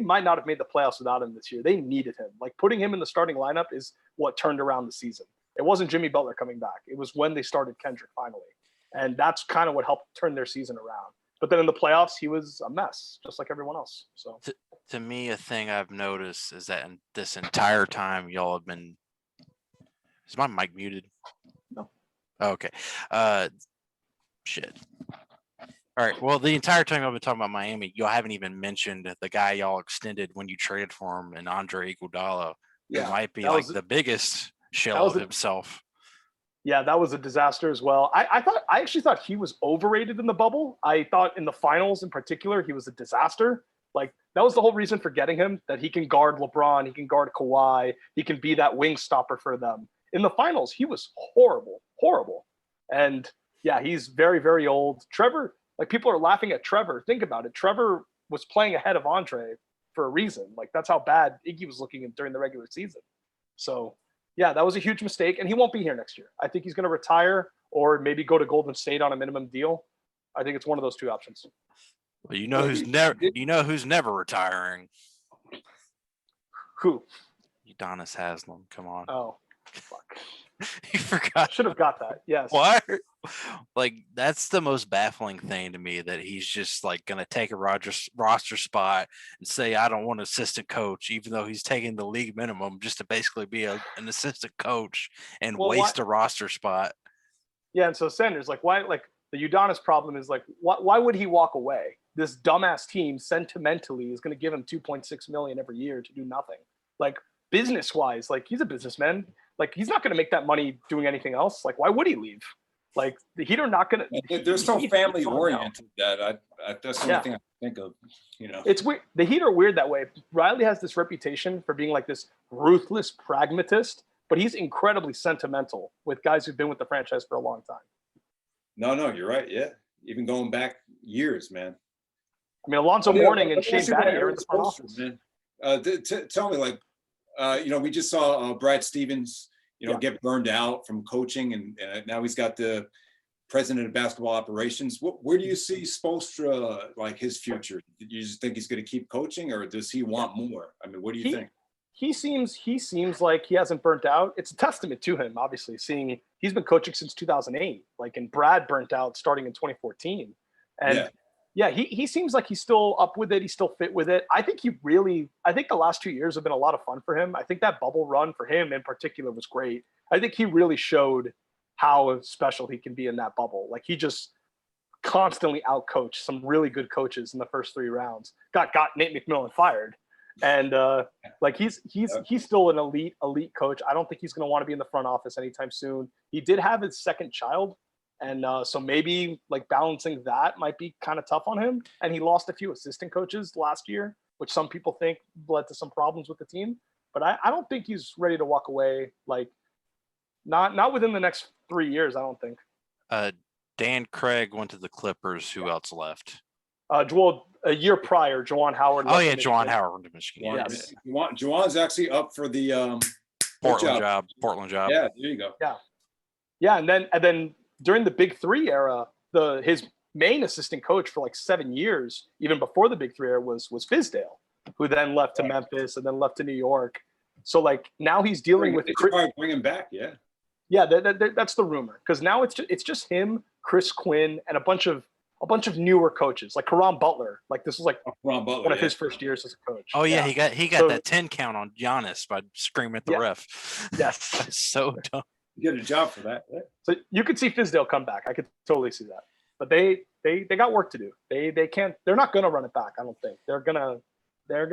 might not have made the playoffs without him this year. They needed him. Like putting him in the starting lineup is what turned around the season. It wasn't Jimmy Butler coming back. It was when they started Kendrick finally. And that's kind of what helped turn their season around. But then in the playoffs, he was a mess, just like everyone else. So to me, a thing I've noticed is that in this entire time, y'all have been. Is my mic muted? No. Oh, okay. Shit. All right. Well, the entire time I've been talking about Miami, y'all haven't even mentioned the guy y'all extended when you traded for him, and Andre Iguodala. Yeah, it might be like the biggest shell of himself. Yeah, that was a disaster as well. I actually thought he was overrated in the bubble. I thought in the finals in particular, he was a disaster. Like that was the whole reason for getting him, that he can guard LeBron, he can guard Kawhi, he can be that wing stopper for them. In the finals, he was horrible. And yeah, he's very, very old. Trevor, like people are laughing at Trevor. Think about it. Trevor was playing ahead of Andre for a reason. Like that's how bad Iggy was looking during the regular season. So yeah, that was a huge mistake, and he won't be here next year. I think he's going to retire or maybe go to Golden State on a minimum deal. I think it's one of those two options. Well, who's never retiring. Who? Udonis Haslem. Come on. Oh, fuck. You forgot. Should have got that. Yes. What? Like that's the most baffling thing to me, that he's just like going to take a roster spot and say, I don't want an assistant coach, even though he's taking the league minimum just to basically be an assistant coach and waste a roster spot. Yeah. And so Sanders, like why, like the Udonis problem is like, why would he walk away? This dumbass team sentimentally is going to give him $2.6 million every year to do nothing. Like business wise, like he's a businessman. Like he's not going to make that money doing anything else. Like why would he leave? Like the Heat are not going to. They're so family oriented that that's the only thing I think of. It's weird. The Heat are weird that way. Riley has this reputation for being like this ruthless pragmatist, but he's incredibly sentimental with guys who've been with the franchise for a long time. No, you're right. Yeah, even going back years, man. I mean, Alonzo Mourning and Shane Battier are in the front office. Man. Tell me, like, we just saw Brad Stevens, get burned out from coaching, and now he's got the president of basketball operations. Where do you see Spoelstra, like his future? Do you just think he's going to keep coaching, or does he want more? I mean, what do you think? He seems like he hasn't burnt out. It's a testament to him, obviously, seeing he's been coaching since 2008, like, and Brad burnt out starting in 2014. And he seems like he's still up with it. He's still fit with it. I think the last 2 years have been a lot of fun for him. I think that bubble run for him in particular was great. I think he really showed how special he can be in that bubble. Like he just constantly outcoached some really good coaches in the first 3 rounds. Got Nate McMillan fired. And like he's still an elite coach. I don't think he's going to want to be in the front office anytime soon. He did have his second child. And so maybe like balancing that might be kind of tough on him. And he lost a few assistant coaches last year, which some people think led to some problems with the team. But I don't think he's ready to walk away. Like not within the next 3 years, I don't think. Dan Craig went to the Clippers. Who else left? Well, a year prior, Juwan Howard. Oh left yeah, to Juwan Michigan. Howard went to Michigan. Yeah, Yes. Juwan's actually up for the Portland job. Portland job. Yeah, there you go. Yeah, and then during the Big Three era, his main assistant coach for like 7 years, even before the Big Three era, was Fizdale, who then left to Memphis and then left to New York. So like now he's dealing with. They should probably bring him back. Yeah. Yeah, that's the rumor, because now it's just him, Chris Quinn, and a bunch of newer coaches like Karan Butler. Like this was like Ron Butler, one of his first years as a coach. Oh yeah, he got that 10 count on Giannis by screaming at the ref. Yes. That's so dumb. You get a job for that. Yeah. So you could see Fizdale come back. I could totally see that. But they got work to do. They can't. They're not gonna run it back. I don't think they're gonna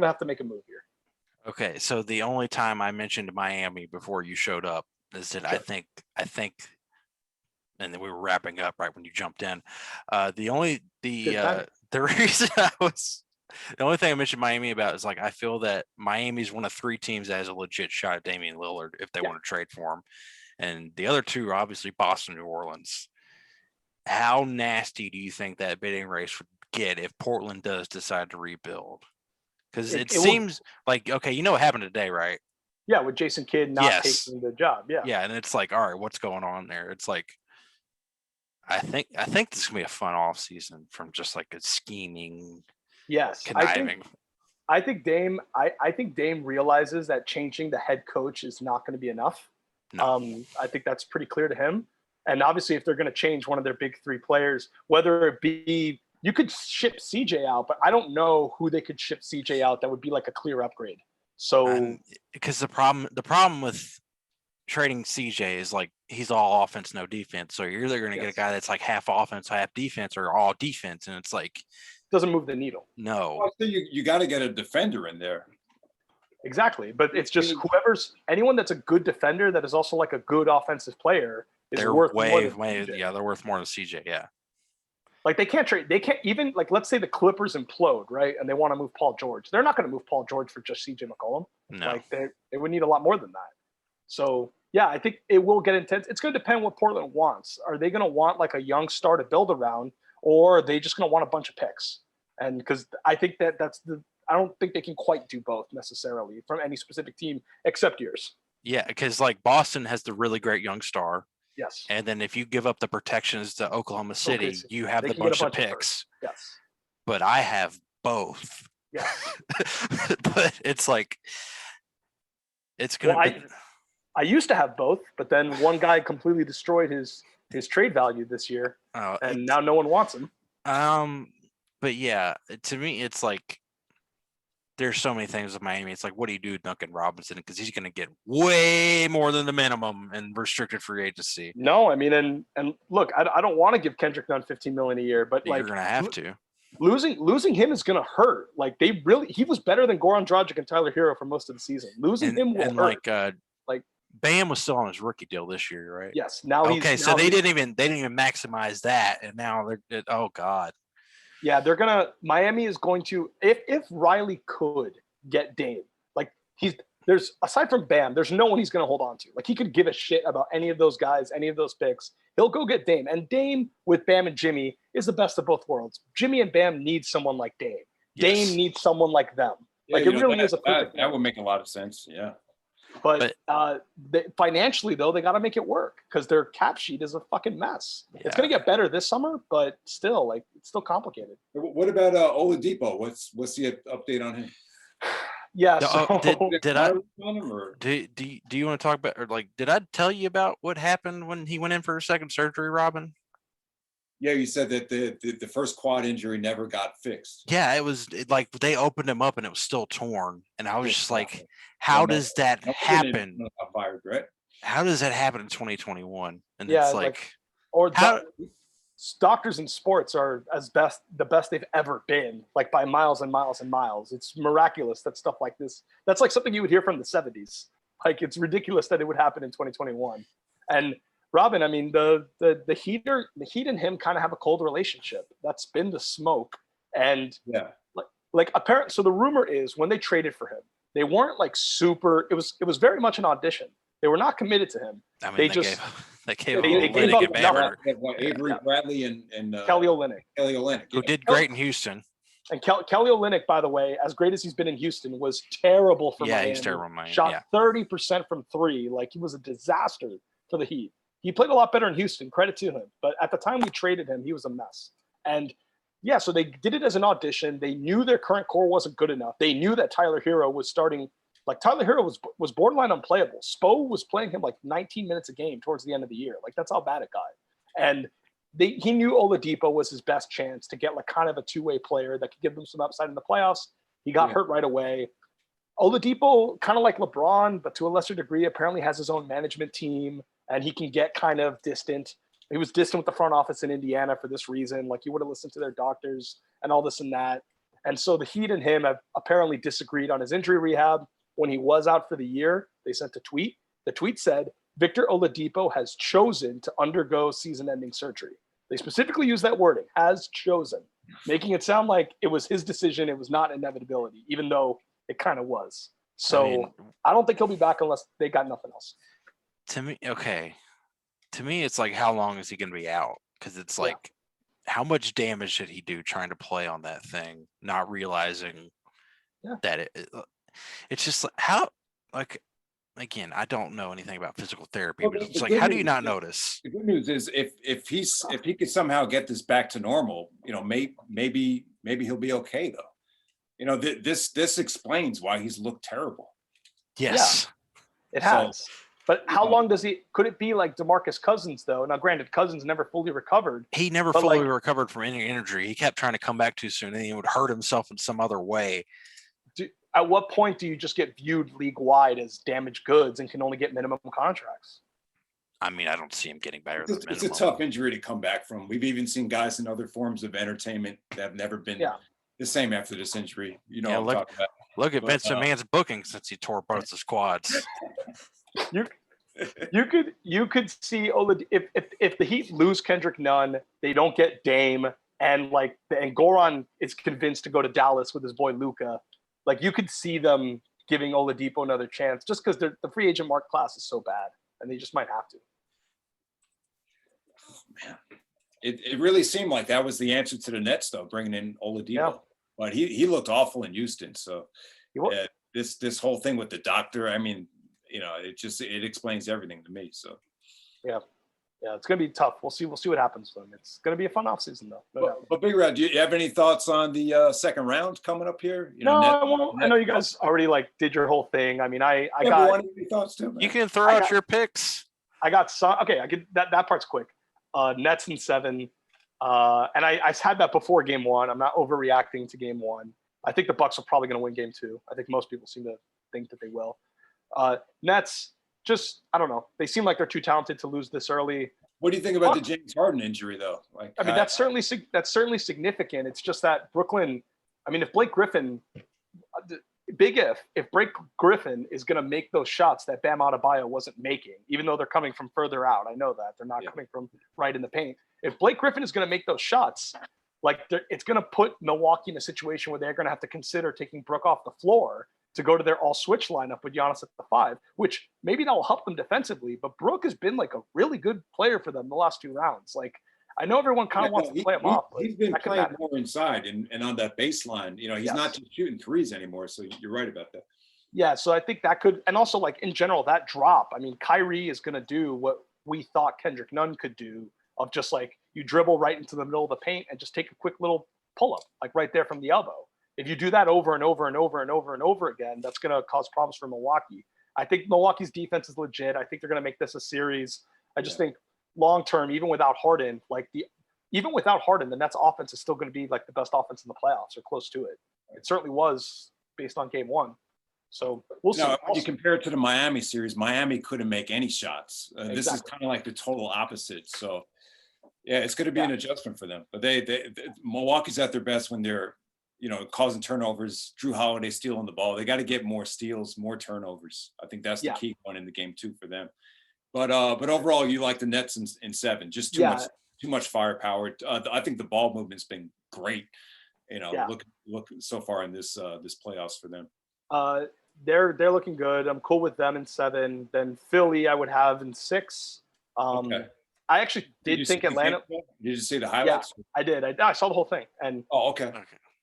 have to make a move here. Okay, so the only time I mentioned Miami before you showed up is that I think, and then we were wrapping up right when you jumped in. The only reason the only thing I mentioned Miami about is like I feel that Miami's one of 3 teams that has a legit shot at Damian Lillard if they want to trade for him, and the other 2 are obviously Boston, New Orleans. How nasty do you think that bidding race would get if Portland does decide to rebuild? Because it seems like, okay, you know what happened today, right? Yeah, with Jason Kidd not taking the job. Yeah. Yeah, and it's like, all right, what's going on there? It's like, I think this is gonna be a fun off season from just like a scheming, conniving. I think Dame realizes that changing the head coach is not going to be enough. No. I think that's pretty clear to him. And obviously, if they're going to change one of their big 3 players, whether it be you could ship CJ out, but I don't know who they could ship CJ out that would be like a clear upgrade. So because the problem with trading CJ is like he's all offense, no defense. So you're either going to get a guy that's like half offense, half defense, or all defense, and it's like doesn't move the needle. No, well, so you got to get a defender in there. Exactly, but it's just anyone that's a good defender that is also like a good offensive player is worth way they're worth more than CJ. Yeah. Like they can't even like, let's say the Clippers implode, right? And they want to move Paul George. They're not going to move Paul George for just CJ McCollum. No. Like they would need a lot more than that. So yeah, I think it will get intense. It's going to depend what Portland wants. Are they going to want like a young star to build around, or are they just going to want a bunch of picks? And because I think I don't think they can quite do both necessarily from any specific team except yours. Yeah, because like Boston has the really great young star. Yes. And then if you give up the protections to Oklahoma City, you have the bunch of picks. Yes. But I have both. Yeah. But it's like it's gonna be... I used to have both, but then one guy completely destroyed his trade value this year. And now no one wants him. But yeah, to me it's like there's so many things with Miami. It's like, what do you do with Duncan Robinson? Because he's going to get way more than the minimum in restricted free agency. No, I mean, and look, I don't want to give Kendrick Nunn $15 million a year, but like you're going to have to. Losing him is going to hurt. Like he was better than Goran Dragic and Tyler Hero for most of the season. Losing him will hurt. Like Bam was still on his rookie deal this year, right? Yes. Now so they didn't even maximize that, and now they're oh god. Yeah, Miami is going to, if Riley could get Dame, like there's aside from Bam, there's no one he's going to hold on to. Like he could give a shit about any of those guys, any of those picks. He'll go get Dame, and Dame with Bam and Jimmy is the best of both worlds. Jimmy and Bam need someone like Dame. Yes. Dame needs someone like them. Yeah, like it really is a perfect. That would make a lot of sense. Yeah. But financially, though, they got to make it work because their cap sheet is a fucking mess. Yeah. It's going to get better this summer, but still, like, it's still complicated. What about Oladipo? What's the update on him? Yeah. Do you want to talk about, or like, did I tell you about what happened when he went in for a second surgery, Robin? Yeah, you said that the first quad injury never got fixed. Yeah, it was like they opened him up and it was still torn, and I was just like, "How does that happen? How does that happen in 2021?" And it's like doctors in sports are the best they've ever been, like by miles and miles and miles. It's miraculous that stuff like this. That's like something you would hear from the 70s. Like it's ridiculous that it would happen in 2021. And Robin, I mean, the Heat and him kind of have a cold relationship. That's been the smoke. And apparently, so the rumor is when they traded for him, they weren't like super. It was very much an audition. They were not committed to him. I mean, They gave They up gave Olynyk up and Bamber, Avery Bradley and Kelly Olynyk. Kelly Olynyk. who did great in Houston. And Kelly Olynyk, by the way, as great as he's been in Houston, was terrible for Miami. He's terrible in Miami. Shot 30% from three. Like, he was a disaster for the Heat. He played a lot better in Houston. Credit to him. But at the time we traded him, he was a mess. And yeah, so they did it as an audition. They knew their current core wasn't good enough. They knew that Tyler Hero was starting. Like, Tyler Hero was borderline unplayable. Spo was playing him like 19 minutes a game towards the end of the year. Like, that's how bad it got. And he knew Oladipo was his best chance to get like kind of a two-way player that could give them some upside in the playoffs. He got hurt right away. Oladipo, kind of like LeBron, but to a lesser degree, apparently has his own management team, and he can get kind of distant. He was distant with the front office in Indiana for this reason. Like, he would have listened to their doctors and all this and that. And so the Heat and him have apparently disagreed on his injury rehab. When he was out for the year, they sent a tweet. The tweet said, Victor Oladipo has chosen to undergo season-ending surgery. They specifically used that wording, has chosen, making it sound like it was his decision. It was not inevitability, even though it kind of was. So I don't think he'll be back unless they got nothing else. To me, it's like, how long is he going to be out? Because it's like, how much damage did he do trying to play on that thing, not realizing that it's just like, how, like, again, I don't know anything about physical therapy, but it's like, how do you not notice? The good news is if he could somehow get this back to normal, maybe he'll be okay though. This explains why he's looked terrible. Yes, it has. But how long could it be like DeMarcus Cousins though? Now, granted, Cousins never fully recovered. He never fully recovered from any injury. He kept trying to come back too soon, and he would hurt himself in some other way. At what point do you just get viewed league-wide as damaged goods and can only get minimum contracts? I mean, I don't see him getting better than minimum. It's a tough injury to come back from. We've even seen guys in other forms of entertainment that have never been the same after this injury. Look at Vince McMahon's booking since he tore both his quads. You could see if the Heat lose Kendrick Nunn, they don't get Dame, and Goran is convinced to go to Dallas with his boy Luka. Like, you could see them giving Oladipo another chance just because the free agent market class is so bad, and they just might have to. Oh, man, it really seemed like that was the answer to the Nets, though, bringing in Oladipo. Yeah. But he looked awful in Houston. So this whole thing with the doctor, I mean, it explains everything to me. So yeah, it's gonna be tough. We'll see what happens to them. It's gonna be a fun offseason though. But Big Red, do you have any thoughts on the second round coming up here? I won't. I know you guys already did your whole thing. I mean, I got any thoughts too, man? You can throw out your picks. I got some. Okay, I get that part's quick. Nets in 7. And I had that before game 1. I'm not overreacting to game 1. I think the Bucks are probably going to win game 2. I think most people seem to think that they will. Nets, just, I don't know. They seem like they're too talented to lose this early. What do you think about the James Harden injury, though? I mean, that's certainly significant. It's just that Brooklyn. I mean, if Blake Griffin, if Blake Griffin is going to make those shots that Bam Adebayo wasn't making, even though they're coming from further out, I know that they're not coming from right in the paint. If Blake Griffin is going to make those shots, it's going to put Milwaukee in a situation where they're going to have to consider taking Brook off the floor to go to their all-switch lineup with Giannis at the 5, which maybe that will help them defensively. But Brook has been a really good player for them the last 2 rounds. I know everyone kind of wants to play him off. He's been playing more inside and on that baseline. He's not just shooting threes anymore. So you're right about that. Yeah, so I think that could, and also in general, that drop. I mean, Kyrie is going to do what we thought Kendrick Nunn could do, of just you dribble right into the middle of the paint and just take a quick little pull-up, right there from the elbow. If you do that over and over and over and over and over again, that's going to cause problems for Milwaukee. I think Milwaukee's defense is legit. I think they're going to make this a series. I just think long-term, even without Harden, the Nets offense is still going to be the best offense in the playoffs or close to it. It certainly was based on game 1. So we'll see. When you compare it to the Miami series, Miami couldn't make any shots. Exactly. This is kind of the total opposite. So yeah, it's going to be an adjustment for them. But Milwaukee's at their best when they're, causing turnovers. Drew Holiday stealing the ball. They got to get more steals, more turnovers. I think that's the key one in the game 2 for them. But overall, you like the Nets in 7. Just too much firepower. I think the ball movement's been great. Look so far in this playoffs for them. They're looking good. I'm cool with them in 7. Then Philly, I would have in 6. Okay. I actually you did see think the Atlanta. game? Did you see the highlights? I did. I saw the whole thing, and Oh, okay.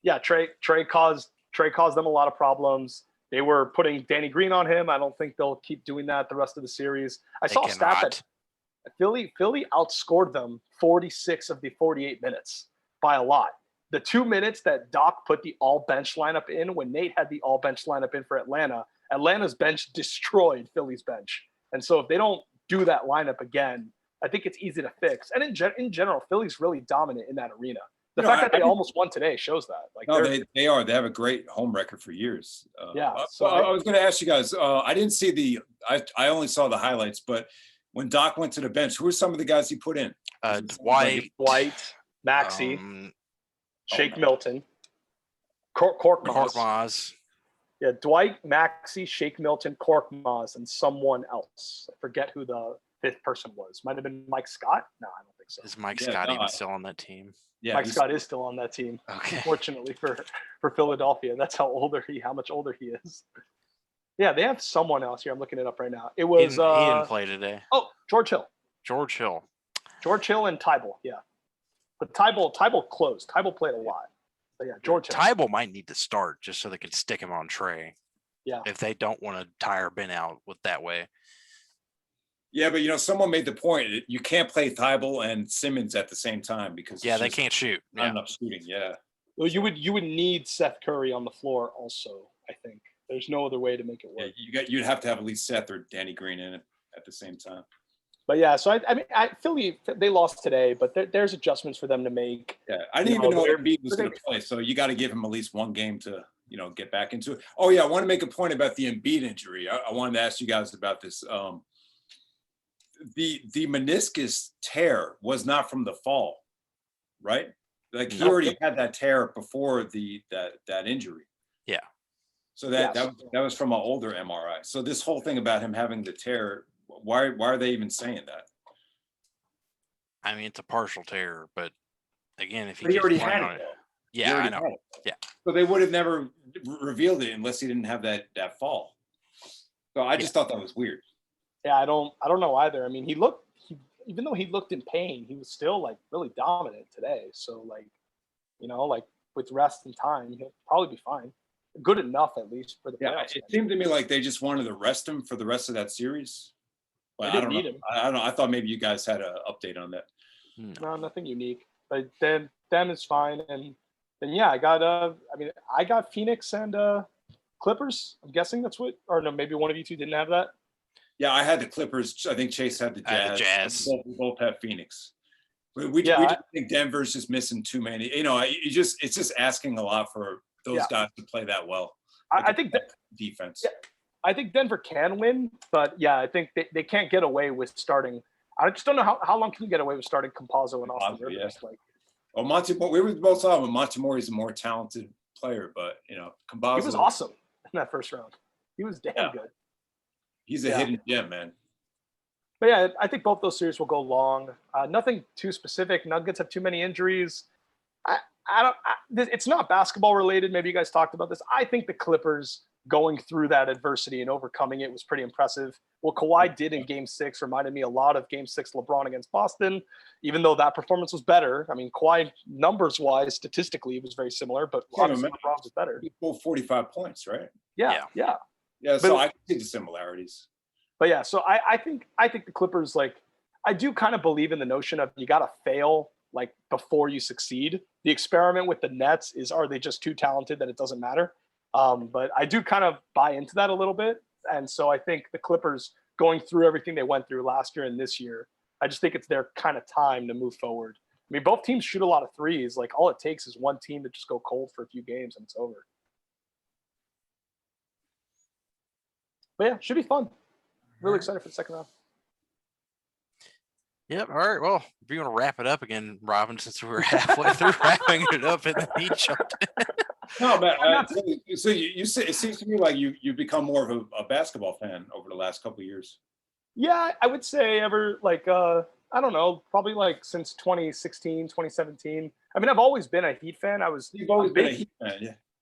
yeah, Trey caused them a lot of problems. They were putting Danny Green on him. I don't think they'll keep doing that the rest of the series. I saw a stat that Philly outscored them 46 of the 48 minutes by a lot. The 2 minutes that Doc put the all bench lineup in, when Nate had the all bench lineup in for Atlanta, Atlanta's bench destroyed Philly's bench. And so if they don't do that lineup again, I think it's easy to fix. And in general, Philly's really dominant in that arena. The fact that they almost won today shows that. Like, no, they are. They have a great home record for years. So I was going to ask you guys. I didn't see I only saw the highlights. But when Doc went to the bench, who were some of the guys he put in? Dwight, Maxey, Shake Milton, Korkmaz. Yeah, Dwight, Maxey, Shake Milton, Korkmaz, and someone else. I forget who the fifth person was. Might have been Mike Scott. No, I don't think so. Is Mike Scott even still on that team? Yeah, Mike Scott is still on that team. Okay. Unfortunately for Philadelphia, that's how much older he is. Yeah, they have someone else here. I'm looking it up right now. It was he didn't play today. Oh, George Hill and Tybal. Yeah, but Tybal closed. Tybal played a lot. But yeah, George Hill. Tybal might need to start just so they can stick him on Trey. Yeah. If they don't want to tire Ben out with that way. Yeah, but someone made the point that you can't play Tybal and Simmons at the same time because they can't shoot. Not enough shooting. Yeah. Well, you would need Seth Curry on the floor also. I think there's no other way to make it work. Yeah, you'd have to have at least Seth or Danny Green in it at the same time. But yeah, so I mean, Philly, they lost today, but there's adjustments for them to make. Yeah, I didn't even know Embiid was going to play, so you got to give him at least one game to get back into it. Oh yeah, I want to make a point about the Embiid injury. I wanted to ask you guys about this. The meniscus tear was not from the fall, right? Like he already had that tear before that injury. Yeah. So that was from an older MRI. So this whole thing about him having the tear, why are they even saying that? I mean, it's a partial tear, but again, if he already had it. Yeah, I know. Yeah. So they would have never revealed it unless he didn't have that fall. So I just thought that was weird. Yeah, I don't know either. I mean, even though he looked in pain, he was still like really dominant today. So like, with rest and time, he'll probably be fine. Good enough at least for the playoffs. It seemed to me like they just wanted to rest him for the rest of that series. But I don't know. I don't know. I thought maybe you guys had an update on that. No, nothing unique. But then is fine, and then I got Phoenix and Clippers. I'm guessing that's what, or no, maybe one of you two didn't have that. Yeah, I had the Clippers. I think Chase had the Jazz. We both have Phoenix. We just think Denver's just missing too many. It's just asking a lot for those guys to play that well. I think that defense. Yeah, I think Denver can win, but I think they can't get away with starting. I just don't know how long can you get away with starting Campazzo and Austin Rivers. Yeah. We were both talking about Montemori's a more talented player, but Campazzo. He was awesome in that first round. He was damn good. He's a hidden gem, man. But I think both those series will go long. Nothing too specific. Nuggets have too many injuries. It's not basketball related. Maybe you guys talked about this. I think the Clippers going through that adversity and overcoming it was pretty impressive. What Kawhi did in Game 6 reminded me a lot of Game 6 LeBron against Boston, even though that performance was better. I mean, Kawhi numbers-wise, statistically, it was very similar, but obviously LeBron was better. He pulled 45 points, right? Yeah. So I can see the similarities. But so I think the Clippers, I do kind of believe in the notion of you got to fail before you succeed. The experiment with the Nets is, are they just too talented that it doesn't matter? But I do kind of buy into that a little bit. And so I think the Clippers going through everything they went through last year and this year, I just think it's their kind of time to move forward. I mean, both teams shoot a lot of threes. All it takes is one team to just go cold for a few games and it's over. But should be fun. Really excited for the second round. Yep. All right. Well, if you want to wrap it up again, Robin, since we're halfway through wrapping it up and the heat jumped in. No, but so you say, it seems to me like you've become more of a basketball fan over the last couple of years. Yeah, I would say I don't know, probably since 2016, 2017. I mean, I've always been a Heat fan. You've always been a Heat fan,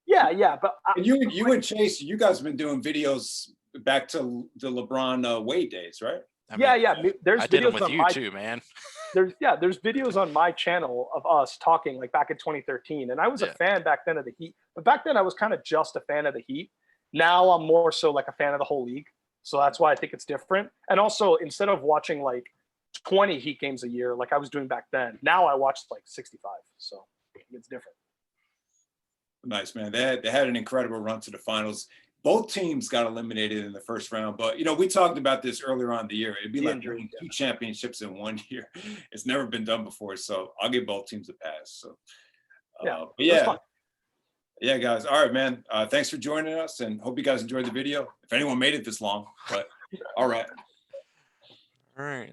yeah. Yeah, but you and Chase, you guys have been doing videos back to the LeBron Wade days, right? I Yeah, mean, yeah. There's I did them videos with on you my too, man. there's videos on my channel of us talking like back in 2013, and I was a Yeah. fan back then of the Heat. But back then, I was kind of just a fan of the Heat. Now I'm more so like a fan of the whole league. So that's why I think it's different. And also, instead of watching like 20 Heat games a year like I was doing back then, now I watch like 65. So it's different. Nice, man. They had an incredible run to the finals. Both teams got eliminated in the first round, but we talked about this earlier on in the year. It'd be The like injury, winning yeah. 2 championships in 1 year. It's never been done before, so I'll give both teams a pass. So, Yeah, but it was fun. yeah, guys. All right, man. Thanks for joining us, and hope you guys enjoyed the video. If anyone made it this long, but all right. All right.